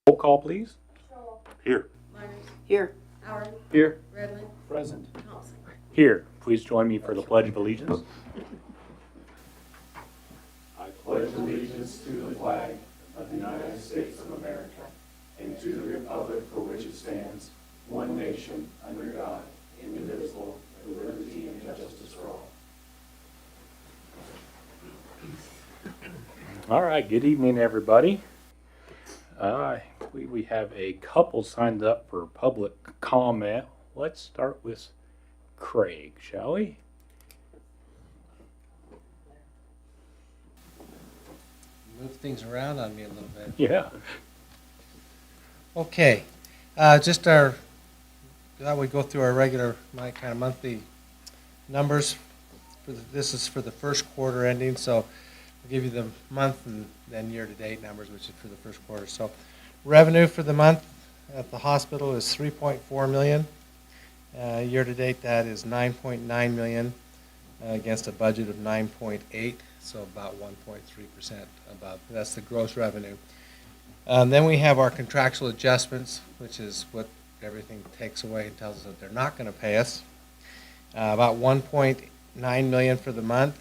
Roll call, please. Here. Myers. Here. Howard. Here. Redmond. Present. Thompson. Here. Please join me for the Pledge of Allegiance. I pledge allegiance to the flag of the United States of America and to the republic for which it stands, one nation, under God, indivisible, with liberty and justice for all. All right. Good evening, everybody. We have a couple signed up for public comment. Let's start with Craig, shall we? Move things around on me a little bit. Yeah. Okay, thought we'd go through our regular, my kind of monthly numbers. This is for the first quarter ending, so I'll give you the month and then year-to-date numbers, which is for the first quarter. So revenue for the month at the hospital is $3.4 million. Year-to-date, that is $9.9 million against a budget of 9.8, so about 1.3% above. That's the gross revenue. Then we have our contractual adjustments, which is what everything takes away and tells us that they're not going to pay us. About $1.9 million for the month,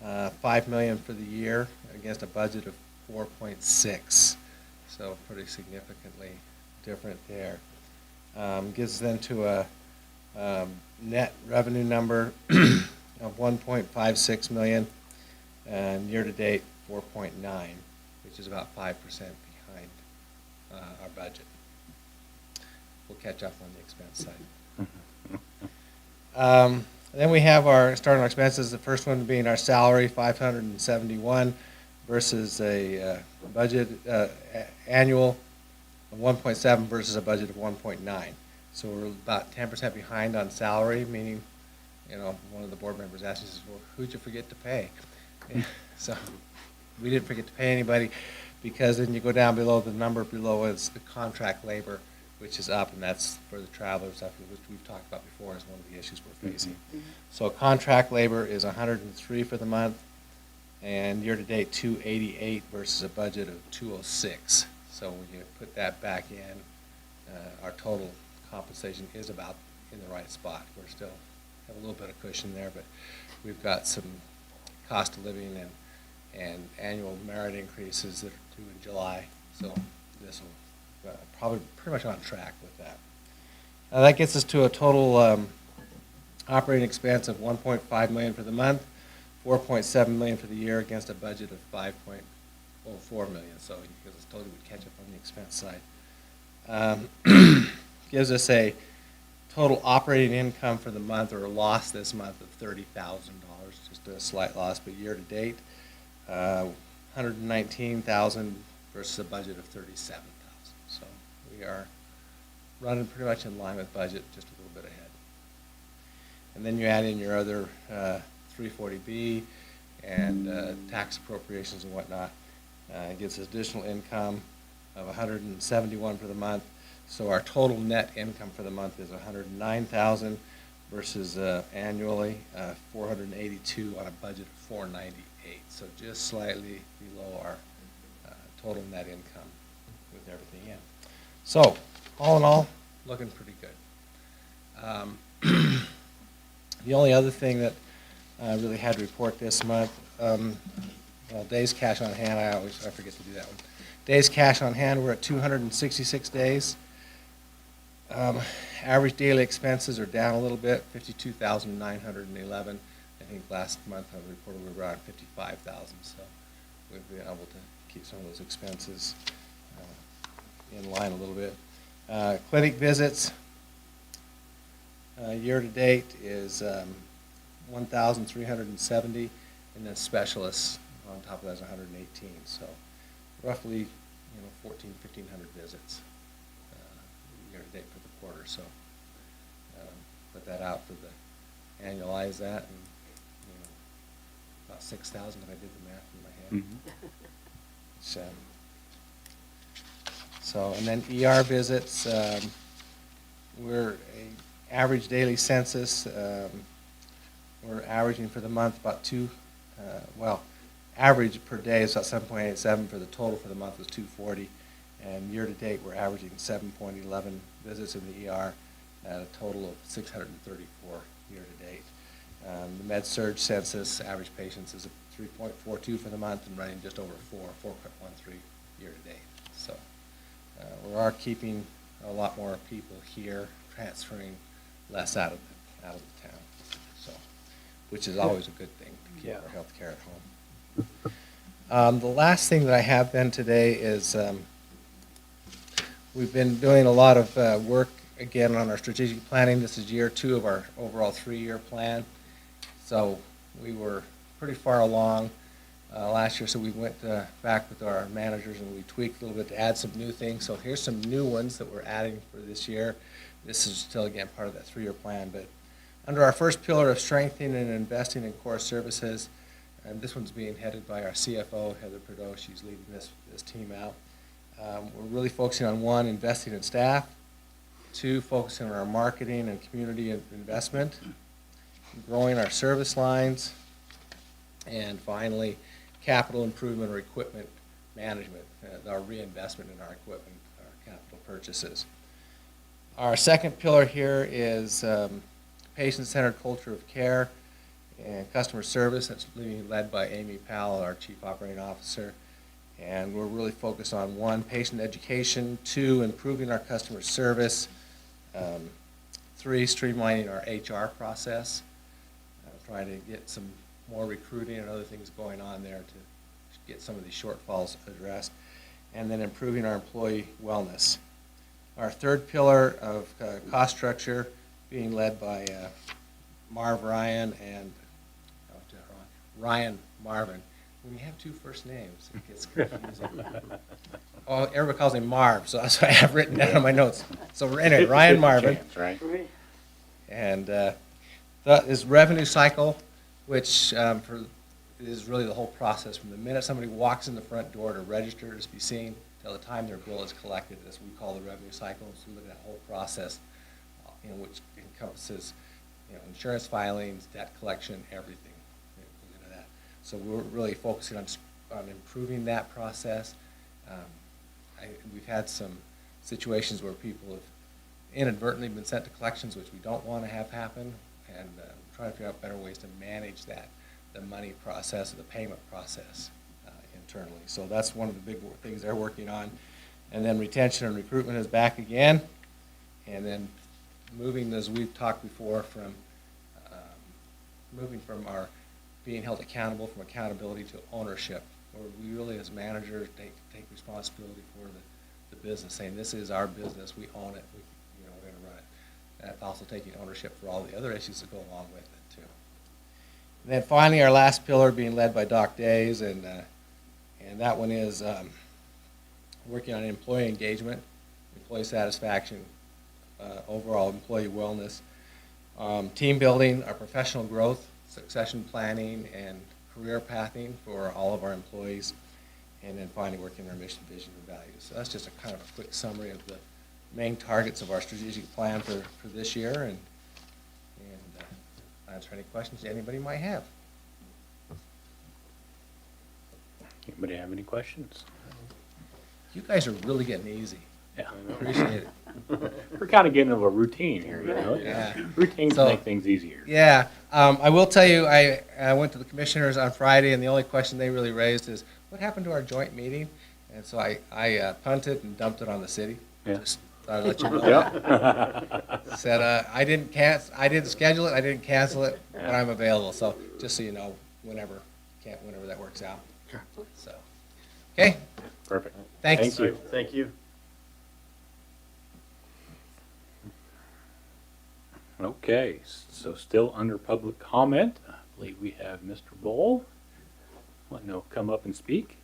$5 million for the year against a budget of 4.6. So pretty significantly different there. Gives then to a net revenue number of 1.56 million, and year-to-date 4.9, which is about 5% behind our budget. We'll catch up on the expense side. Then we have our starting expenses. The first one being our salary, 571, versus a budget annual of 1.7 versus a budget of 1.9. So we're about 10% behind on salary, meaning, one of the board members asked us, well, who'd you forget to pay? So we didn't forget to pay anybody, because then you go down below, the number below is the contract labor, which is up, and that's for the travelers, stuff which we've talked about before as one of the issues we're facing. Mm-hmm. So contract labor is 103 for the month, and year-to-date 288 versus a budget of 206. So when you put that back in, our total compensation is about in the right spot. We're still have a little bit of cushion there, but we've got some cost of living and annual merit increases that are due in July. So this will probably pretty much on track with that. That gets us to a total operating expense of $1.5 million for the month, $4.7 million for the year against a budget of $5.04 million. So because I told you we'd catch up on the expense side. Gives us a total operating income for the month, or a loss this month, of $30,000, just a slight loss, but year to date, $119,000 versus a budget of $37,000. So we are running pretty much in line with budget, just a little bit ahead. And then you add in your other 340B and tax appropriations and whatnot. It gives us additional income of $171 for the month. So our total net income for the month is $109,000 versus annually $482 on a budget of $498. So just slightly below our total net income with everything in. So all in all, looking pretty good. The only other thing that I really had to report this month, days cash on hand, I forget to do that one. Days cash on hand, we're at 266 days. Average daily expenses are down a little bit, 52,911. I think last month I reported we were around 55,000, so we've been able to keep some of those expenses in line a little bit. Clinic visits year to date is 1,370, and then specialists on top of that is 118. So roughly, 1,500 visits year to date for the quarter. So put that out for the annualize that, and about 6,000 if I did the math in my head. Mm-hmm. So and then ER visits, we're a average daily census. We're averaging for the month about average per day is about 7.87. For the total for the month was 240, And year-to-date, we're averaging 7.11 visits in the ER at a total of 634 year-to-date. The med-surg census, average patients is 3.42 for the month and running just over 4.13 year-to-date. So we are keeping a lot more people here, transferring less out of the town. So, which is always a good thing to keep Yeah. our health care at home. The last thing that I have then today is we've been doing a lot of work again on our strategic planning. This is year 2 of our overall 3-year plan. So we were pretty far along last year, so we went back with our managers and we tweaked a little bit to add some new things. So here's some new ones that we're adding for this year. This is still, again, part of that 3-year plan. But under our first pillar of strengthening and investing in core services, and this one's being headed by our CFO, Heather Prideaux. She's leading this team out. We're really focusing on 1, investing in staff, 2, focusing on our marketing and community investment, growing our service lines, and finally, capital improvement or equipment management, our reinvestment in our equipment, our capital purchases. Our second pillar here is patient-centered culture of care and customer service. That's being led by Amy Powell, our Chief Operating Officer. And we're really focused on 1, patient education, 2, improving our customer service, 3, streamlining our HR process, trying to get some more recruiting and other things going on there to get some of these shortfalls addressed, and then improving our employee wellness. Our third pillar of cost structure being led by Marv Ryan and Ryan Marvin. When you have 2 first names, it gets confusing. Oh, everybody calls him Marv, so that's what I have written down on my notes. So anyway, Ryan Marvin. Chance, right? And this revenue cycle, which is really the whole process from the minute somebody walks in the front door to register to be seen till the time their bill is collected. That's what we call the revenue cycle. So we look at that whole process, which encompasses insurance filings, debt collection, everything. Into that. So we're really focusing on improving that process. We've had some situations where people have inadvertently been sent to collections, which we don't want to have happen, and trying to figure out better ways to manage that, the money process, the payment process internally. So that's one of the big things they're working on. And then retention and recruitment is back again. And then moving, as we've talked before, from moving from our being held accountable from accountability to ownership, where we really as managers take responsibility for the business, saying this is our business, we own it, we're going to run it. That's also taking ownership for all the other issues that go along with it too. And then finally, our last pillar being led by Doc Days, and that one is working on employee engagement, employee satisfaction, overall employee wellness, team building, our professional growth, succession planning, and career pathing for all of our employees, and then finally working on our mission, vision, and values. So that's just a kind of a quick summary of the main targets of our strategic plan for this year, and answer any questions anybody might have. Anybody have any questions? You guys are really getting easy. Yeah. Appreciate it. We're kind of getting into a routine here, Yeah. Routines So- make things easier. Yeah, I will tell you, I went to the commissioners on Friday, and the only question they really raised is, what happened to our joint meeting? And so I punted and dumped it on the city. Yeah. Just thought I'd let you know that. Yep. Said, I didn't schedule it, I didn't cancel it, but I'm available, so just so you know, whenever that works out. Sure. So, okay, Perfect. thanks. Thank you. Thank you. Okay, so still under public comment, I believe we have Mr. Bull. Want to come up and speak?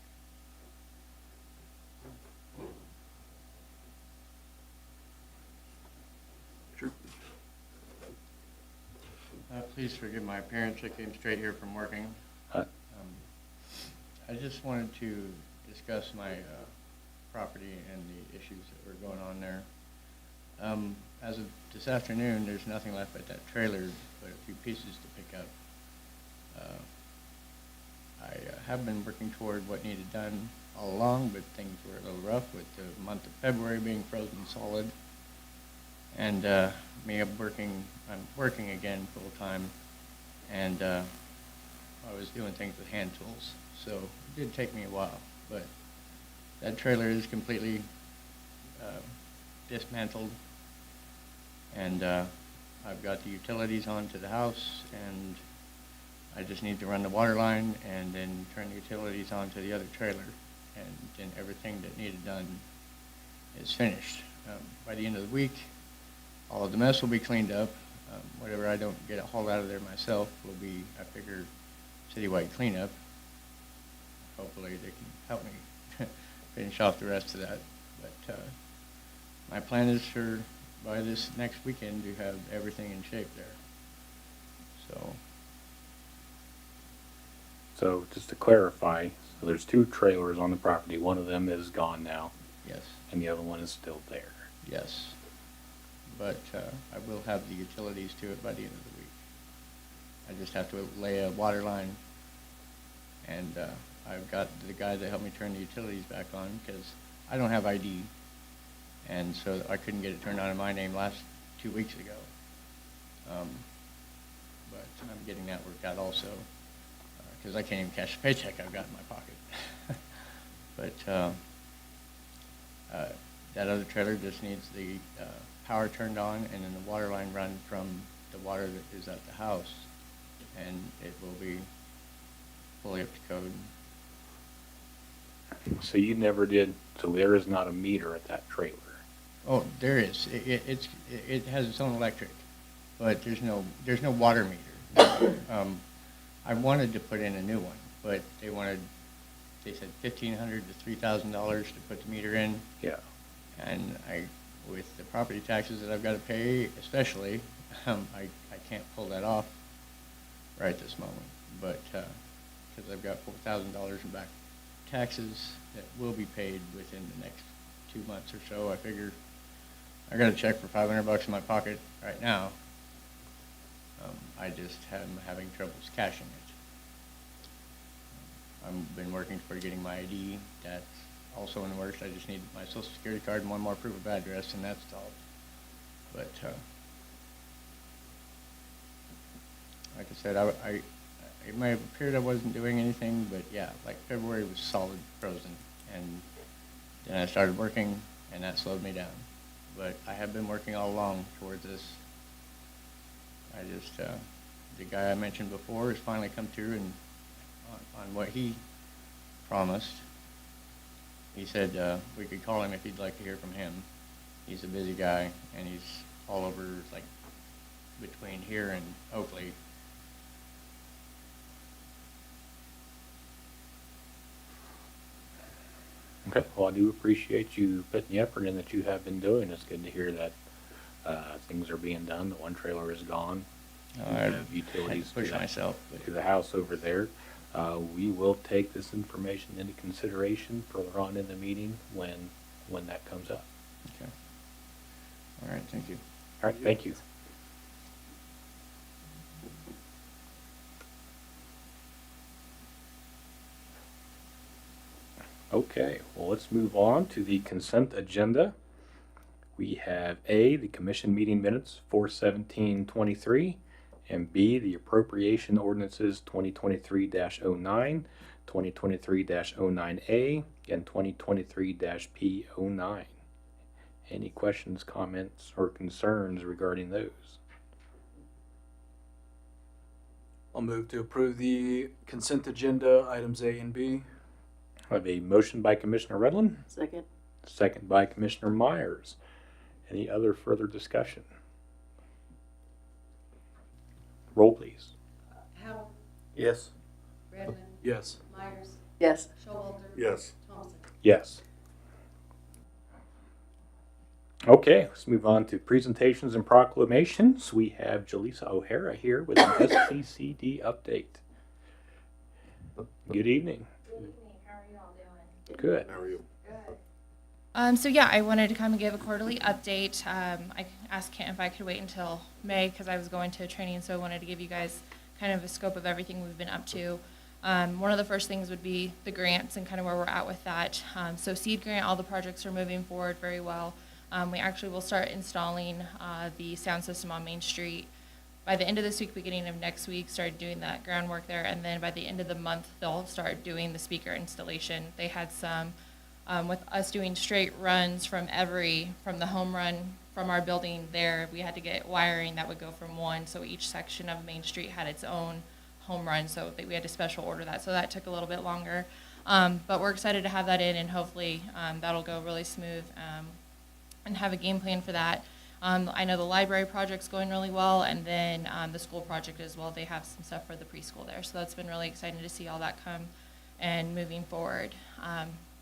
Please forgive my appearance. I came straight here from working. Huh. I just wanted to discuss my property and the issues that were going on there. As of this afternoon, there's nothing left but that trailer, but a few pieces to pick up. I have been working toward what needed done all along, but things were a little rough with the month of February being frozen solid. And I'm working again full-time, and I was doing things with hand tools, so it did take me a while, but that trailer is completely dismantled, and I've got the utilities onto the house, and I just need to run the water line and then turn the utilities onto the other trailer, and then everything that needed done is finished. By the end of the week, all of the mess will be cleaned up. Whatever I don't get hauled out of there myself will be, I figure, citywide cleanup. Hopefully they can help me finish off the rest of that. But my plan is for by this next weekend to have everything in shape there. So just to clarify, so there's 2 trailers on the property. One of them is gone now, Yes, and the other one is still there. yes. But I will have the utilities to it by the end of the week. I just have to lay a water line, and I've got the guy that helped me turn the utilities back on because I don't have ID, and so I couldn't get it turned on in my name last 2 weeks ago. But I'm getting that worked out also because I can't even cash the paycheck I've got in my pocket. But that other trailer just needs the power turned on and then the water line run from the water that is at the house, and it will be fully up to code. So you never did, so there is not a meter at that trailer? Oh, there is. It has its own electric, but there's no water meter. I wanted to put in a new one, but they said $1,500 to $3,000 to put the meter in. Yeah. And with the property taxes that I've got to pay, especially, I can't pull that off right this moment. But because I've got $4,000 in back taxes that will be paid within the next 2 months or so, I figure I got a check for $500 in my pocket right now. I just am having troubles cashing it. I've been working toward getting my ID. That's also in the works. I just need my social security card and one more proof of address, and that's all. But like I said, it may have appeared I wasn't doing anything, but yeah, like February was solid frozen, and then I started working, and that slowed me down. But I have been working all along towards this. I just, the guy I mentioned before has finally come through and on what he promised. He said we could call him if you'd like to hear from him. He's a busy guy, and he's all over, like, between here and Oakley. Okay, well, I do appreciate you putting the effort in that you have been doing. It's good to hear that things are being done. The one trailer is gone. You I have had to utilities push to that- myself. But to the house over there. We will take this information into consideration further on in the meeting when that comes up. okay. All right, thank you. All right, thank you. Okay, well, let's move on to the consent agenda. We have A, the commission meeting minutes 4/17/23, and B, the appropriation ordinances 2023-09, 2023-09A, and 2023-P09. Any questions, comments, or concerns regarding those? I'll move to approve the consent agenda, items A and B. I have a motion by Commissioner Redlin, Second. second by Commissioner Myers. Any other further discussion? Roll, please. Howell, Yes. Redmond, Yes. Myers, Yes. Showalter. Yes. Thompson. Yes. Okay, let's move on to presentations and proclamations. We have Jaleesa O'Hara here with an SCCD update. Good evening. Good evening, how are you all doing? Good. How are you? Good. So yeah, I wanted to come and give a quarterly update. I asked Kent if I could wait until May because I was going to training, so I wanted to give you guys kind of a scope of everything we've been up to. One of the first things would be the grants and kind of where we're at with that. So seed grant, all the projects are moving forward very well. We actually will start installing the sound system on Main Street by the end of this week, beginning of next week, started doing that groundwork there, and then by the end of the month, they'll start doing the speaker installation. They had some, with us doing straight runs from the home run from our building there, we had to get wiring that would go from one, so each section of Main Street had its own home run, so we had to special order that, so that took a little bit longer. But we're excited to have that in, and hopefully that'll go really smooth and have a game plan for that. I know the library project's going really well, and then the school project as well. They have some stuff for the preschool there, so that's been really exciting to see all that come and moving forward.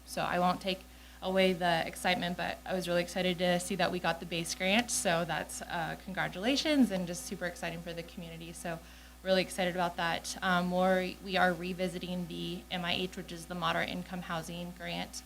So I won't take away the excitement, but I was really excited to see that we got the base grant, so that's congratulations and just super exciting for the community. So really excited about that. We are revisiting the MIH, which is the Moderate Income Housing Grant.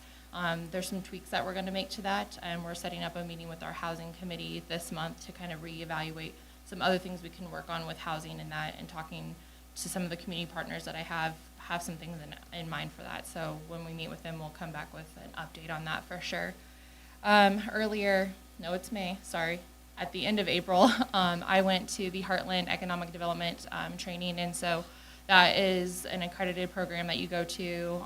There's some tweaks that we're going to make to that, and we're setting up a meeting with our housing committee this month to kind of reevaluate some other things we can work on with housing and that, and talking to some of the community partners that I have some things in mind for that. So when we meet with them, we'll come back with an update on that for sure. It's May, sorry. At the end of April, I went to the Heartland Economic Development training, and so that is an accredited program that you go to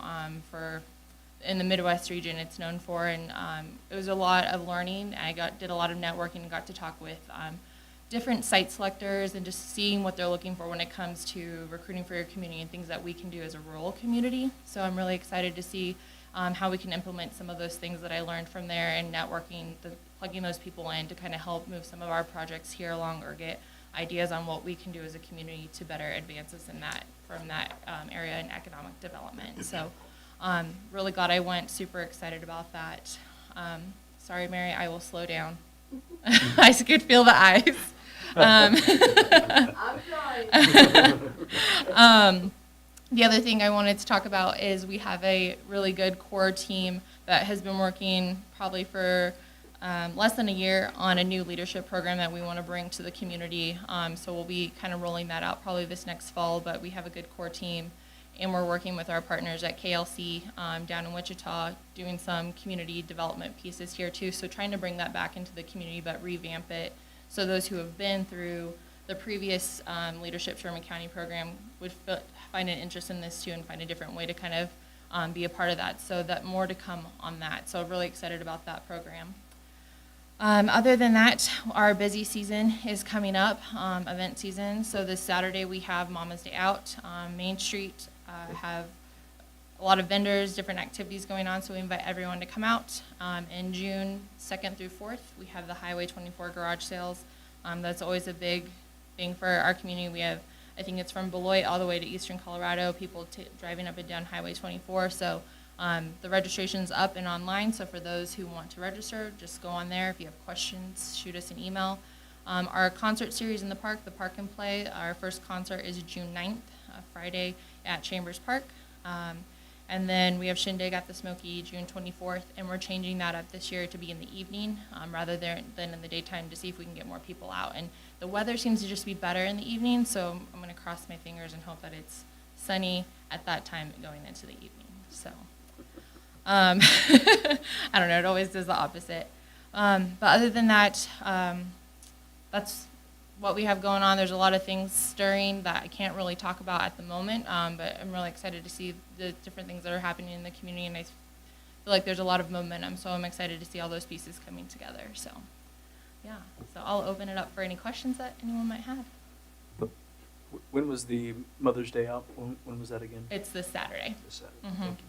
in the Midwest region. It's known for, and it was a lot of learning. I did a lot of networking and got to talk with different site selectors and just seeing what they're looking for when it comes to recruiting for your community and things that we can do as a rural community. So I'm really excited to see how we can implement some of those things that I learned from there, and networking, plugging those people in to kind of help move some of our projects here along, or get ideas on what we can do as a community to better advance us in that, from that area in economic development. So really glad I went, super excited about that. Sorry, Mary, I will slow down. I could feel the eyes. I'm trying. The other thing I wanted to talk about is we have a really good core team that has been working probably for less than a year on a new leadership program that we want to bring to the community. So we'll be kind of rolling that out probably this next fall, but we have a good core team, and we're working with our partners at KLC down in Wichita, doing some community development pieces here too. So trying to bring that back into the community, but revamp it, so those who have been through the previous Leadership Sherman County program would find an interest in this too, and find a different way to kind of be a part of that. So that more to come on that. So really excited about that program. Other than that, our busy season is coming up, event season. So this Saturday we have Mama's Day Out on Main Street. Have a lot of vendors, different activities going on, so we invite everyone to come out. In June 2nd through 4th, we have the Highway 24 garage sales. That's always a big thing for our community. We have, I think it's from Beloit all the way to eastern Colorado, people driving up and down Highway 24. So the registration's up and online, so for those who want to register, just go on there. If you have questions, shoot us an email. Our concert series in the Park and Play, our first concert is June 9th, Friday at Chambers Park. And then we have Shindig at the Smoky June 24th, and we're changing that up this year to be in the evening rather than in the daytime, to see if we can get more people out. And the weather seems to just be better in the evening, so I'm going to cross my fingers and hope that it's sunny at that time going into the evening. So I don't know, it always does the opposite. But other than that, that's what we have going on. There's a lot of things stirring that I can't really talk about at the moment, but I'm really excited to see the different things that are happening in the community, and I feel like there's a lot of momentum, so I'm excited to see all those pieces coming together. So yeah, so I'll open it up for any questions that anyone might have. When was the Mother's Day out? When was that again? It's this Saturday. This Saturday. Mhm. Thank you.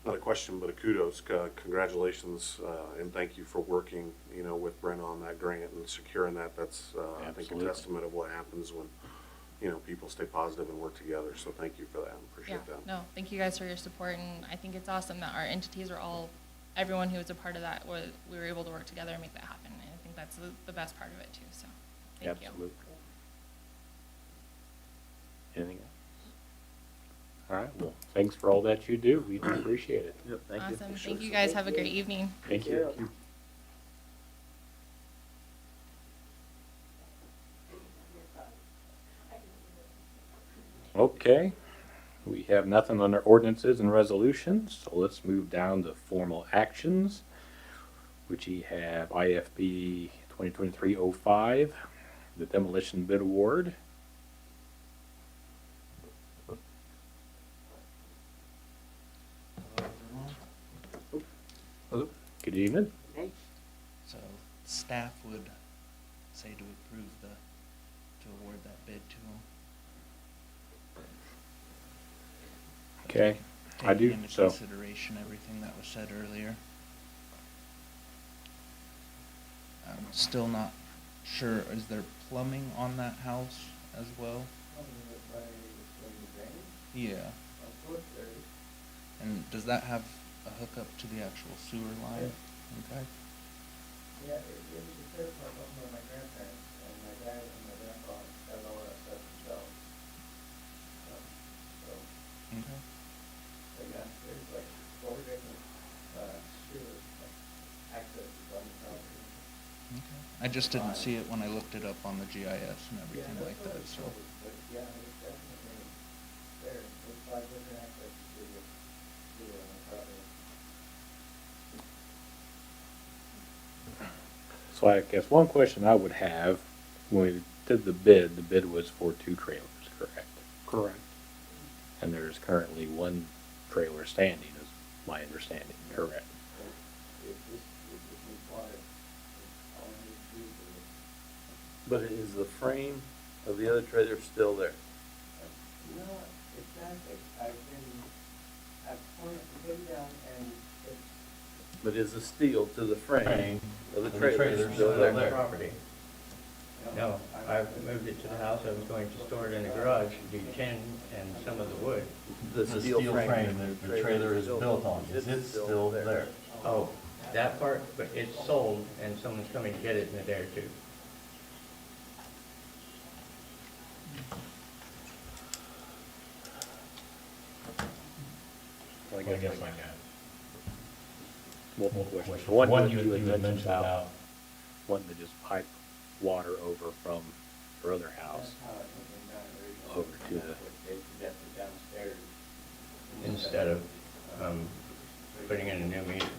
Not a question, but a kudos. Congratulations, and thank you for working, with Brent on that grant and securing that. That's, I think, a Absolutely. testament of what happens when, people stay positive and work together. So thank you for that. Appreciate Yeah, that. no, thank you guys for your support, and I think it's awesome that our entities are everyone who was a part of that, we were able to work together and make that happen, and I think that's the best part of it too, so, thank you. Absolutely. Anything else? All right, well, thanks for all that you do. We do appreciate it. Yep, thank you. Awesome, thank you guys, have a great evening. Thank you. Okay, we have nothing on our ordinances and resolutions, so let's move down to formal actions, which we have IFB 2023-05, the demolition bid award. Hello? Good evening. So staff would say to approve to award that bid to them. Okay, I do, Taking into so, consideration everything that was said earlier. I'm still not sure, is there plumbing on that house as well? Yeah. And does that have a hookup to the actual sewer line? Okay. Yeah, it was the third part of my grandparents, and my dad and my grandpa got all that stuff themselves. So, Okay. but yeah, there's like 4 different, sewer accesses on the property. Okay. I just didn't see it when I looked it up on the GIS and everything like that, so. But yeah, it's definitely there. There's 5 different accesses to the sewer on the property. so I guess one question I would have, when we did the bid was for 2 trailers, correct? Correct. And there's currently 1 trailer standing, is my understanding, correct? If this needs water, it's all I need to do for it. But is the frame of the other trailer still there? No, exactly. I've torn it completely down and it's, But is the steel to the frame of the trailer still on the there? property. No, I've moved it to the house. I was going to store it in the garage, do tin and some of the wood. The steel frame that the trailer is built on, is it still there? Oh, that part, but it's sold and someone's coming to get it in a day or two. I guess I got multiple questions. One, you had mentioned about wanting to just pipe water over from your other house that's how it came down originally. over to the, They suggested downstairs. Instead of putting in a new meter.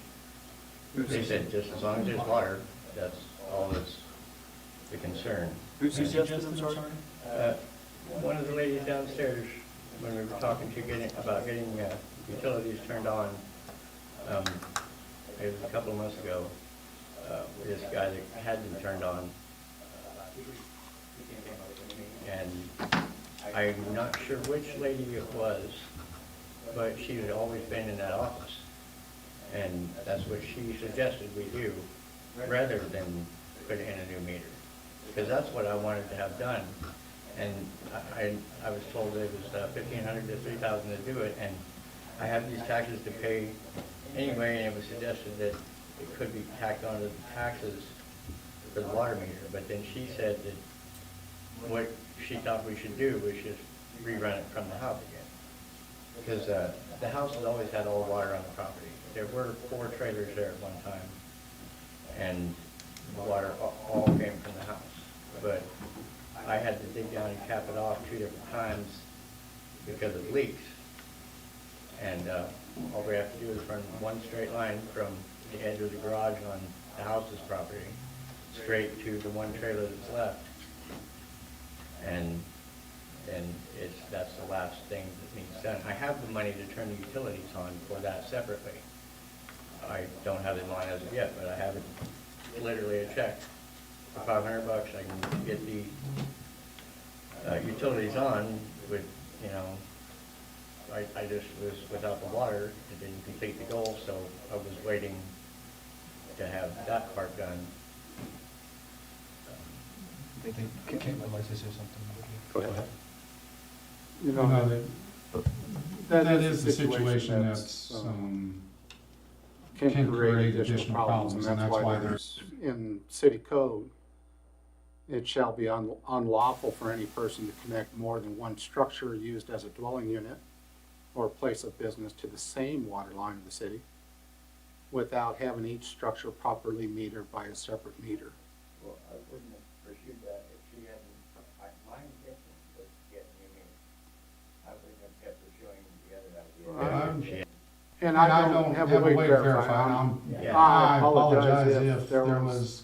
They said just as long as there's water, that's all that's the concern. Who suggested, I'm sorry? One of the ladies downstairs, when we were talking to getting utilities turned on, it was a couple of months ago, this guy that had them turned on. And I'm not sure which lady it was, but she had always been in that office. And that's what she suggested we do, rather than put in a new meter. Because that's what I wanted to have done. And I was told it was $1,500 to $3,000 to do it, and I have these taxes to pay anyway, and it was suggested that it could be tacked onto the taxes for the water meter. But then she said that what she thought we should do was just rerun it from the house again. Because the house has always had all water on the property. There were 4 trailers there at one time, and the water all came from the house. But I had to dig down and cap it off 2 different times because of leaks. And all we have to do is run one straight line from the edge of the garage on the house's property straight to the 1 trailer that's left. And that's the last thing that needs done. I have the money to turn the utilities on for that separately. I don't have them on as of yet, but I have it, literally a check for $500. I can get the utilities on with, I just was without the water. It didn't complete the goal, so I was waiting to have that part done. Kim would like to say something. go ahead. You know, that is the situation that's, can create additional problems, and that's why there's, in city code, it shall be unlawful for any person to connect more than one structure used as a dwelling unit or place of business to the same water line of the city without having each structure properly metered by a separate meter. Well, I wouldn't have pursued that if she hadn't, my intention was to get a new meter. I And I don't have a way to verify. I apologize if there was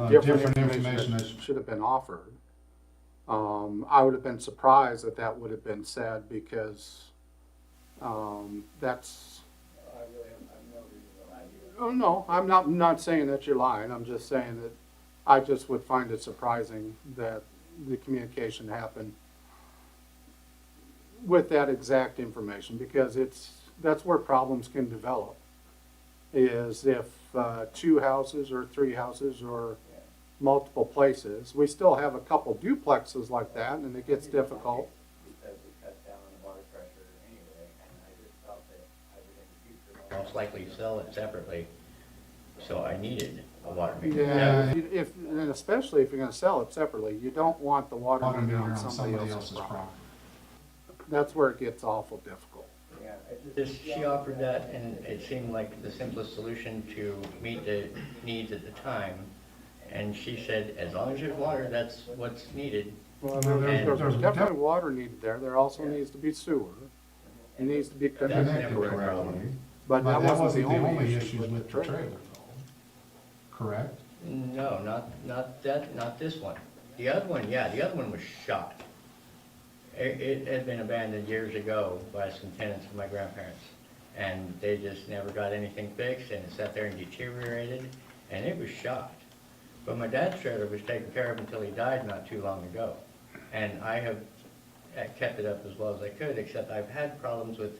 different information that should have been offered. I would have been surprised that that would have been said because that's. Oh, no, I'm not saying that you're lying. I'm just saying that I just would find it surprising that the communication happened with that exact information, because that's where problems can develop, is if 2 houses or 3 houses or multiple places. We still have a couple duplexes like that, and it gets difficult. Because we cut down on the water pressure anyway, and I just felt that I would in the future most likely sell it separately, so I needed a water meter. Yeah, and especially if you're gonna sell it separately, you don't want the water meter on somebody else's property. That's where it gets awful difficult. She offered that, and it seemed like the simplest solution to meet the needs at the time. And she said, as long as there's water, that's what's needed. Well, there's definitely water needed there. There also needs to be sewer. It needs to be That's connected never a correctly. problem. But that wasn't the only issue with the trailer. Correct? No, not this one. The other one, yeah, the other one was shot. It had been abandoned years ago by some tenants of my grandparents. And they just never got anything fixed, and it sat there and deteriorated, and it was shot. But my dad's trailer was taken care of until he died not too long ago. And I have kept it up as well as I could, except I've had problems with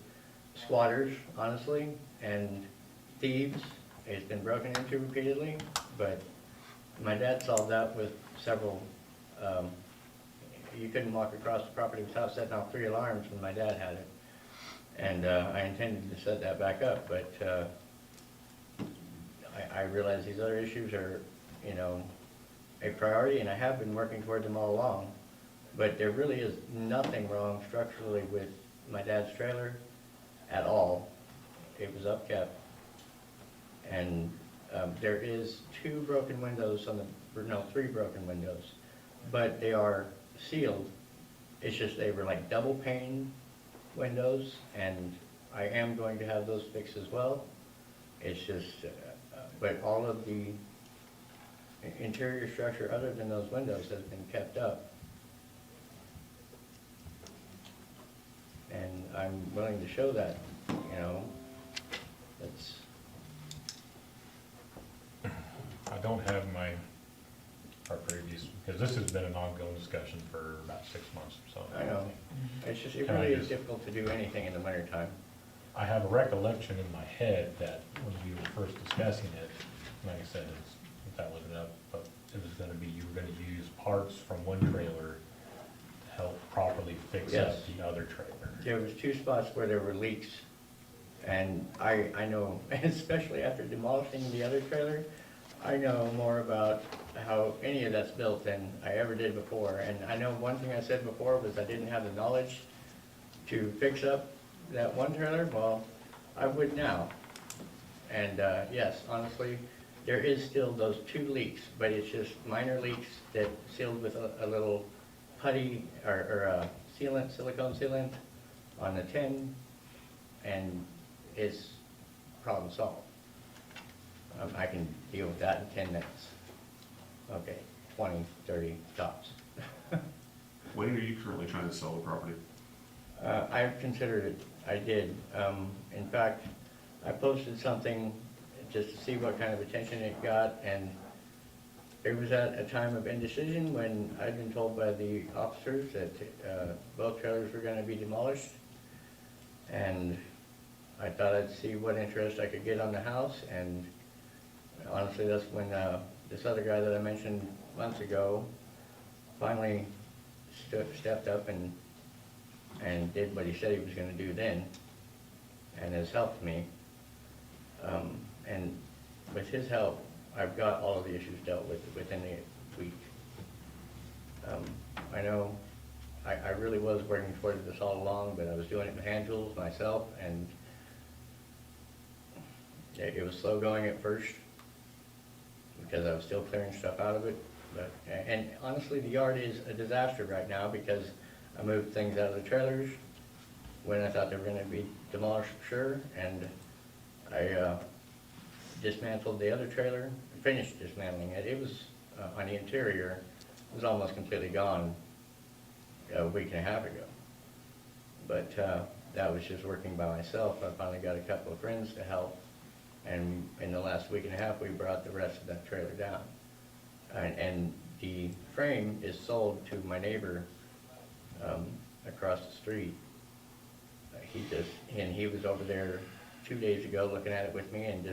squatters, honestly, and thieves. It's been broken into repeatedly, but my dad solved that with several, you couldn't walk across the property without setting off 3 alarms when my dad had it. And I intended to set that back up, but I realize these other issues are, you know, a priority, and I have been working toward them all along. But there really is nothing wrong structurally with my dad's trailer at all. It was upkept. And there is 2 broken windows on the, no, 3 broken windows, but they are sealed. It's just they were like double pane windows, and I am going to have those fixed as well. It's just, but all of the interior structure other than those windows has been kept up. And I'm willing to show that, you know, that's. I don't have our previous, because this has been an ongoing discussion for about 6 months or so. I know, it's just, it Can I really is just- difficult to do anything in the wintertime. I have a recollection in my head that when we were first discussing it, like I said, that was up, but it was gonna be, you were gonna use parts from one trailer to help properly fix up Yes. the other trailer. There was 2 spots where there were leaks, and I know, especially after demolishing the other trailer, I know more about how any of that's built than I ever did before. And I know one thing I said before was I didn't have the knowledge to fix up that one trailer. Well, I would now. And yes, honestly, there is still those 2 leaks, but it's just minor leaks that sealed with a little putty or sealant, silicone sealant on the tin, and it's problem solved. I can deal with that in 10 minutes. Okay, 20, 30 tops. When are you currently trying to sell the property? I've considered it, I did. In fact, I posted something just to see what kind of attention it got, and it was at a time of indecision when I'd been told by the officers that both trailers were gonna be demolished. And I thought I'd see what interest I could get on the house, and honestly, that's when this other guy that I mentioned months ago finally stepped up and did what he said he was going to do then, and has helped me. And with his help, I've got all of the issues dealt with within a week. I know I really was working toward this all along, but I was doing it in hand tools myself, and it was slow going at first because I was still clearing stuff out of it. But, and honestly, the yard is a disaster right now because I moved things out of the trailers when I thought they were going to be demolished for sure, and I dismantled the other trailer, finished dismantling it. It was, on the interior, it was almost completely gone a week and a half ago. But that was just working by myself. I finally got a couple of friends to help, and in the last week and a half, we brought the rest of that trailer down. And the frame is sold to my neighbor across the street. He was over there 2 days ago looking at it with me, and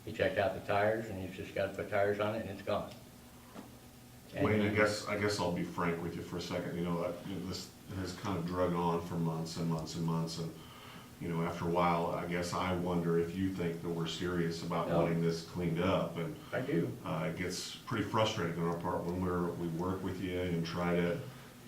he checked out the tires, and he's just got to put tires on it, and it's gone. And Wayne, I guess I'll be frank with you for a second. This has kind of drug on for months and months and months, and after a while, I guess I wonder if you think that we're serious about No. wanting this cleaned up, and I do. it gets pretty frustrating on our part when we work with you and try to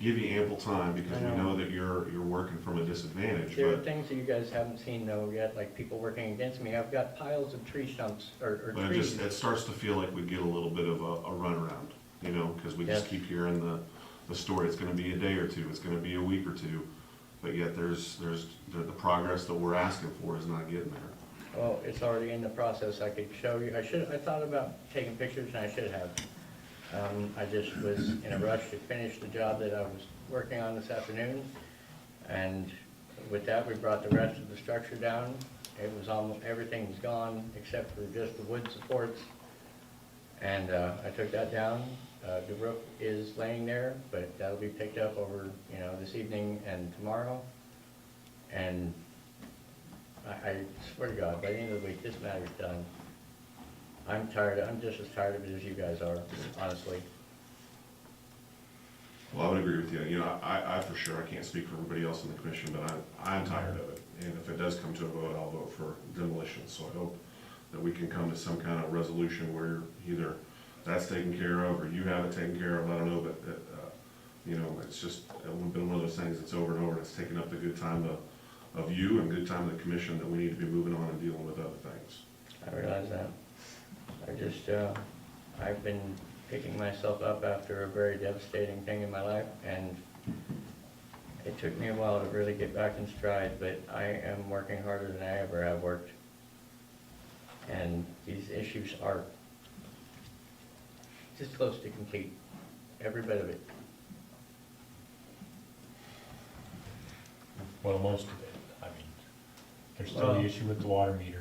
give you ample time because I we know. know that you're working from a disadvantage. There are But things that you guys haven't seen though yet, like people working against me. I've got piles of tree stumps or But trees. it starts to feel like we get a little bit of a runaround, because we just Yes. keep hearing the story. It's gonna be a day or two, it's gonna be a week or two, but yet there's the progress that we're asking for is not getting there. Well, it's already in the process. I could show you. I thought about taking pictures and I should have. I just was in a rush to finish the job that I was working on this afternoon. And with that, we brought the rest of the structure down. It was almost, everything was gone except for just the wood supports. And I took that down. The roof is laying there, but that'll be picked up over, this evening and tomorrow. And I swear to God, by the end of the week, this matter's done. I'm tired, I'm just as tired of it as you guys are, honestly. Well, I would agree with you. I for sure, I can't speak for everybody else in the commission, but I'm tired of it. And if it does come to a vote, I'll vote for demolition. So I hope that we can come to some kind of resolution where either that's taken care of or you have it taken care of. I don't know, but it's just been one of those things that's over and over. It's taken up the good time of you and good time of the commission that we need to be moving on and dealing with other things. I realize that. I've been picking myself up after a very devastating thing in my life, and it took me a while to really get back in stride, but I am working harder than I ever have worked. And these issues are just close to complete, every bit of it. Well, most of it. I mean, there's still Well, the issue with the water meter.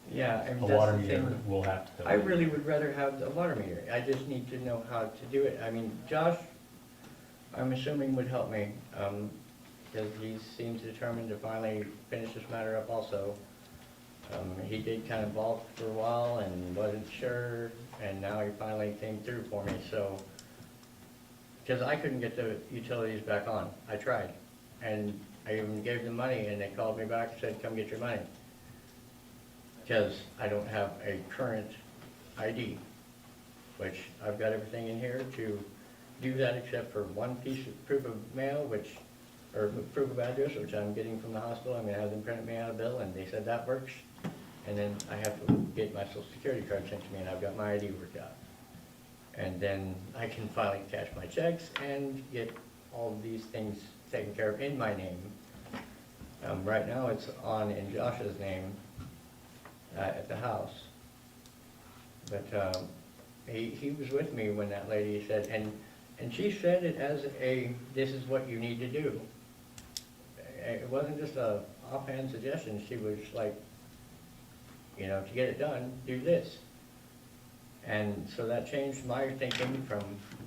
Yeah, and The that's water the meter thing. will have to. I really would rather have the water meter. I just need to know how to do it. I mean, Josh, I'm assuming would help me, because he seems determined to finally finish this matter up also. He did kind of balk for a while and wasn't sure, and now he finally came through for me, so. Because I couldn't get the utilities back on. I tried. And I even gave them money, and they called me back and said, come get your money. Because I don't have a current ID, which I've got everything in here to do that except for one piece of proof of mail, or proof of address, which I'm getting from the hospital. I'm gonna have them print me out a bill, and they said that works. And then I have to get my social security card sent to me, and I've got my ID worked out. And then I can finally cash my checks and get all of these things taken care of in my name. Right now, it's in Josh's name, at the house. But he was with me when that lady said, and she said it as this is what you need to do. It wasn't just a offhand suggestion. She was like, to get it done, do this. And so that changed my thinking from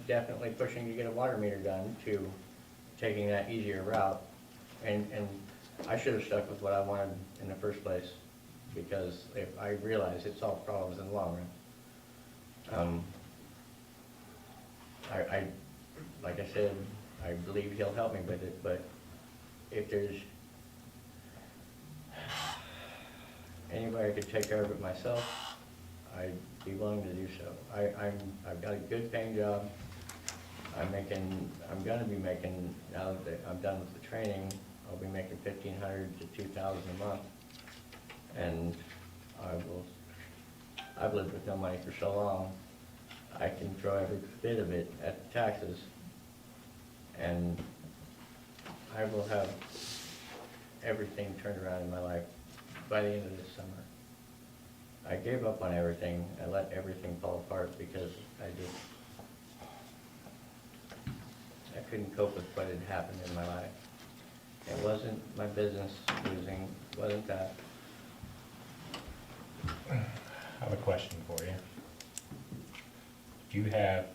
definitely pushing to get a water meter done to taking that easier route. And I should have stuck with what I wanted in the first place, because if I realize it solves problems in the long run. Like I said, I believe he'll help me with it, but if there's any way I could take care of it myself, I'd be willing to do so. I've got a good paying job. I'm gonna be making, now that I'm done with the training, I'll be making $1,500 to $2,000 a month. And I've lived with no money for so long, I can throw every bit of it at the taxes. And I will have everything turned around in my life by the end of this summer. I gave up on everything. I let everything fall apart because I couldn't cope with what had happened in my life. It wasn't my business losing, wasn't that. I have a question for you. You have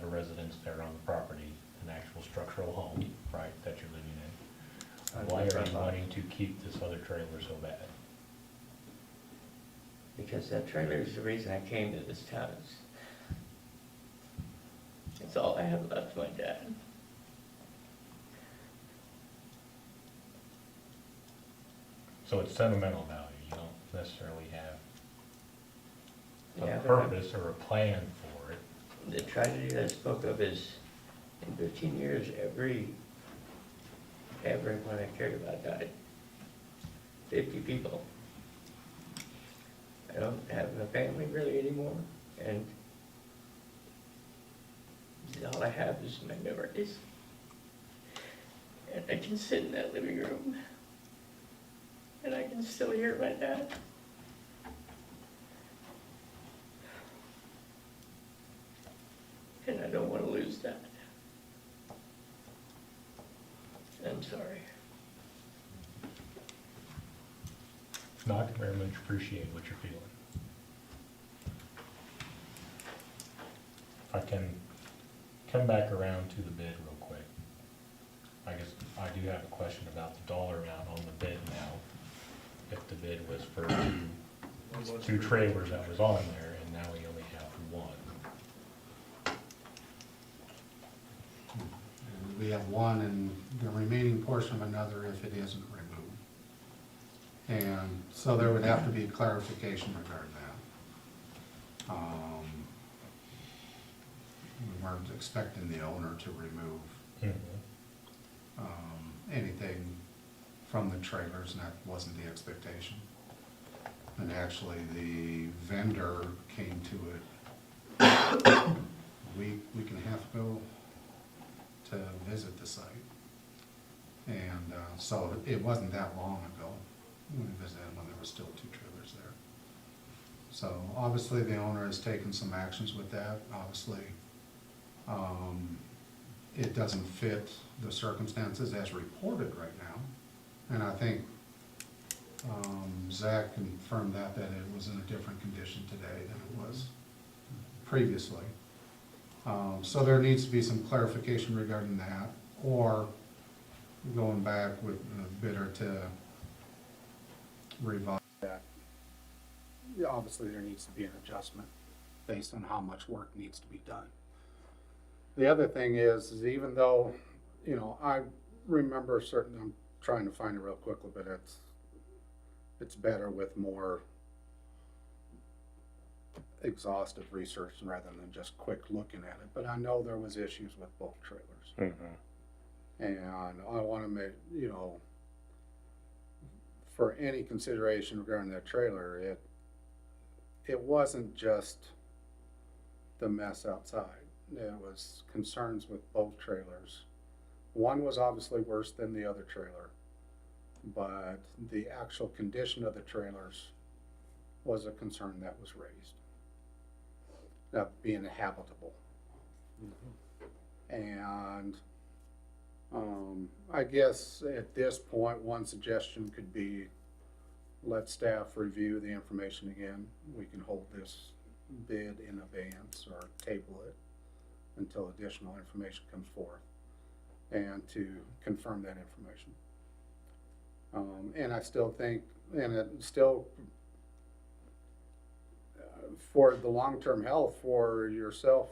a residence there on the property, an actual structural home, right, that you're living in. Why are you wanting to keep this other trailer so bad? Because that trailer is the reason I came to this town. It's all I have left of my dad. So it's sentimental value, you don't necessarily have Yeah, a but I'm- purpose or a plan for it. The tragedy that I spoke of is, in 15 years, everyone I cared about died. 50 people. I don't have a family really anymore, and all I have is my memories. And I can sit in that living room, and I can still hear my dad. And I don't want to lose that. I'm sorry. No, I can very much appreciate what you're feeling. If I can come back around to the bid real quick. I guess I do have a question about the dollar amount on the bid now. If the bid was for two trailers that was on there, and now we only have one. And we have one and the remaining portion of another if it isn't removed. And so there would have to be clarification regarding that. We weren't expecting the owner to remove anything from the trailers, and that wasn't the expectation. And actually, the vendor came to it a week and a half ago to visit the site. And so it wasn't that long ago when we visited, when there were still two trailers there. So obviously, the owner has taken some actions with that. Obviously, it doesn't fit the circumstances as reported right now. And I think Zach confirmed that it was in a different condition today than it was previously. So there needs to be some clarification regarding that, or going back with the bidder to revise that. Yeah, obviously, there needs to be an adjustment based on how much work needs to be done. The other thing is even though, I remember certain, I'm trying to find it real quickly, but it's better with more exhaustive research rather than just quick looking at it. But I know there was issues with both trailers. And I want to make, for any consideration regarding that trailer, it wasn't just the mess outside. There was concerns with both trailers. One was obviously worse than the other trailer, but the actual condition of the trailers was a concern that was raised, of being habitable. And I guess at this point, one suggestion could be let staff review the information again. We can hold this bid in abeyance or table it until additional information comes forth, and to confirm that information. And I still think, and it still, for the long-term health for yourself,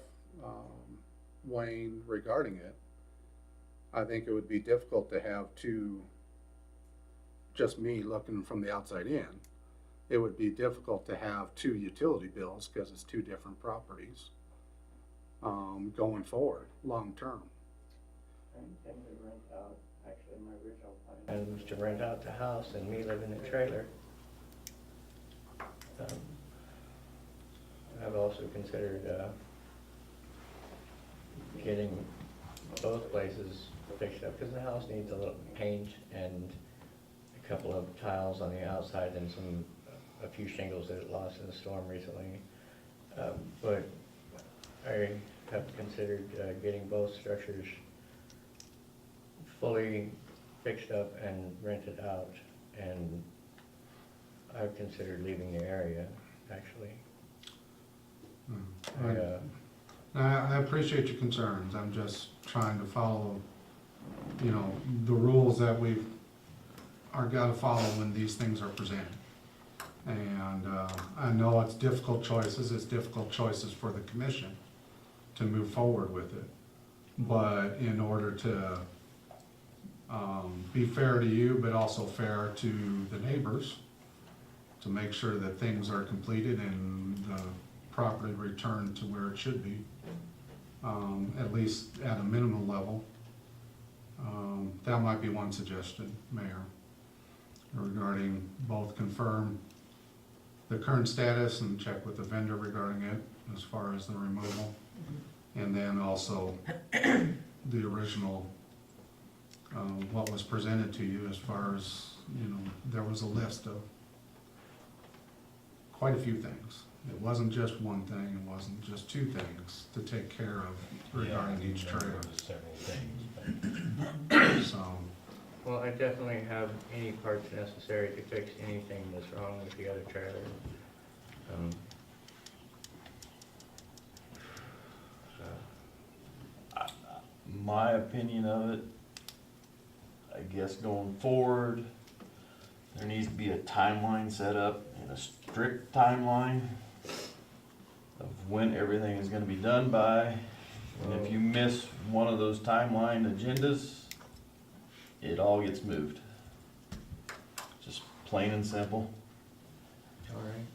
Wayne, regarding it, I think it would be difficult to have just me looking from the outside in, it would be difficult to have two utility bills because it's two different properties going forward, long-term. I intend to rent out, actually, my original plan was to rent out the house and me live in a trailer. I've also considered getting both places fixed up, because the house needs a little paint and a couple of tiles on the outside and a few shingles that it lost in the storm recently. But I have considered getting both structures fully fixed up and rented out, and I've considered leaving the area, actually. I appreciate your concerns. I'm just trying to follow, the rules that we've gotta follow when these things are presented. And I know it's difficult choices for the commission to move forward with it. But in order to be fair to you, but also fair to the neighbors, to make sure that things are completed and the property returned to where it should be, at least at a minimum level. That might be one suggestion, Mayor, regarding both confirm the current status and check with the vendor regarding it as far as the removal. And then also the original, what was presented to you as far as, there was a list of quite a few things. It wasn't just one thing, it wasn't just two things to take care of regarding Yeah, each trailer. Several things. So, Well, I definitely have any parts necessary to fix anything that's wrong with the other trailer. So, My opinion of it, I guess going forward, there needs to be a timeline set up, and a strict timeline of when everything is gonna be done by. And if you miss one of those timeline agendas, it all gets moved. Just plain and simple. all right.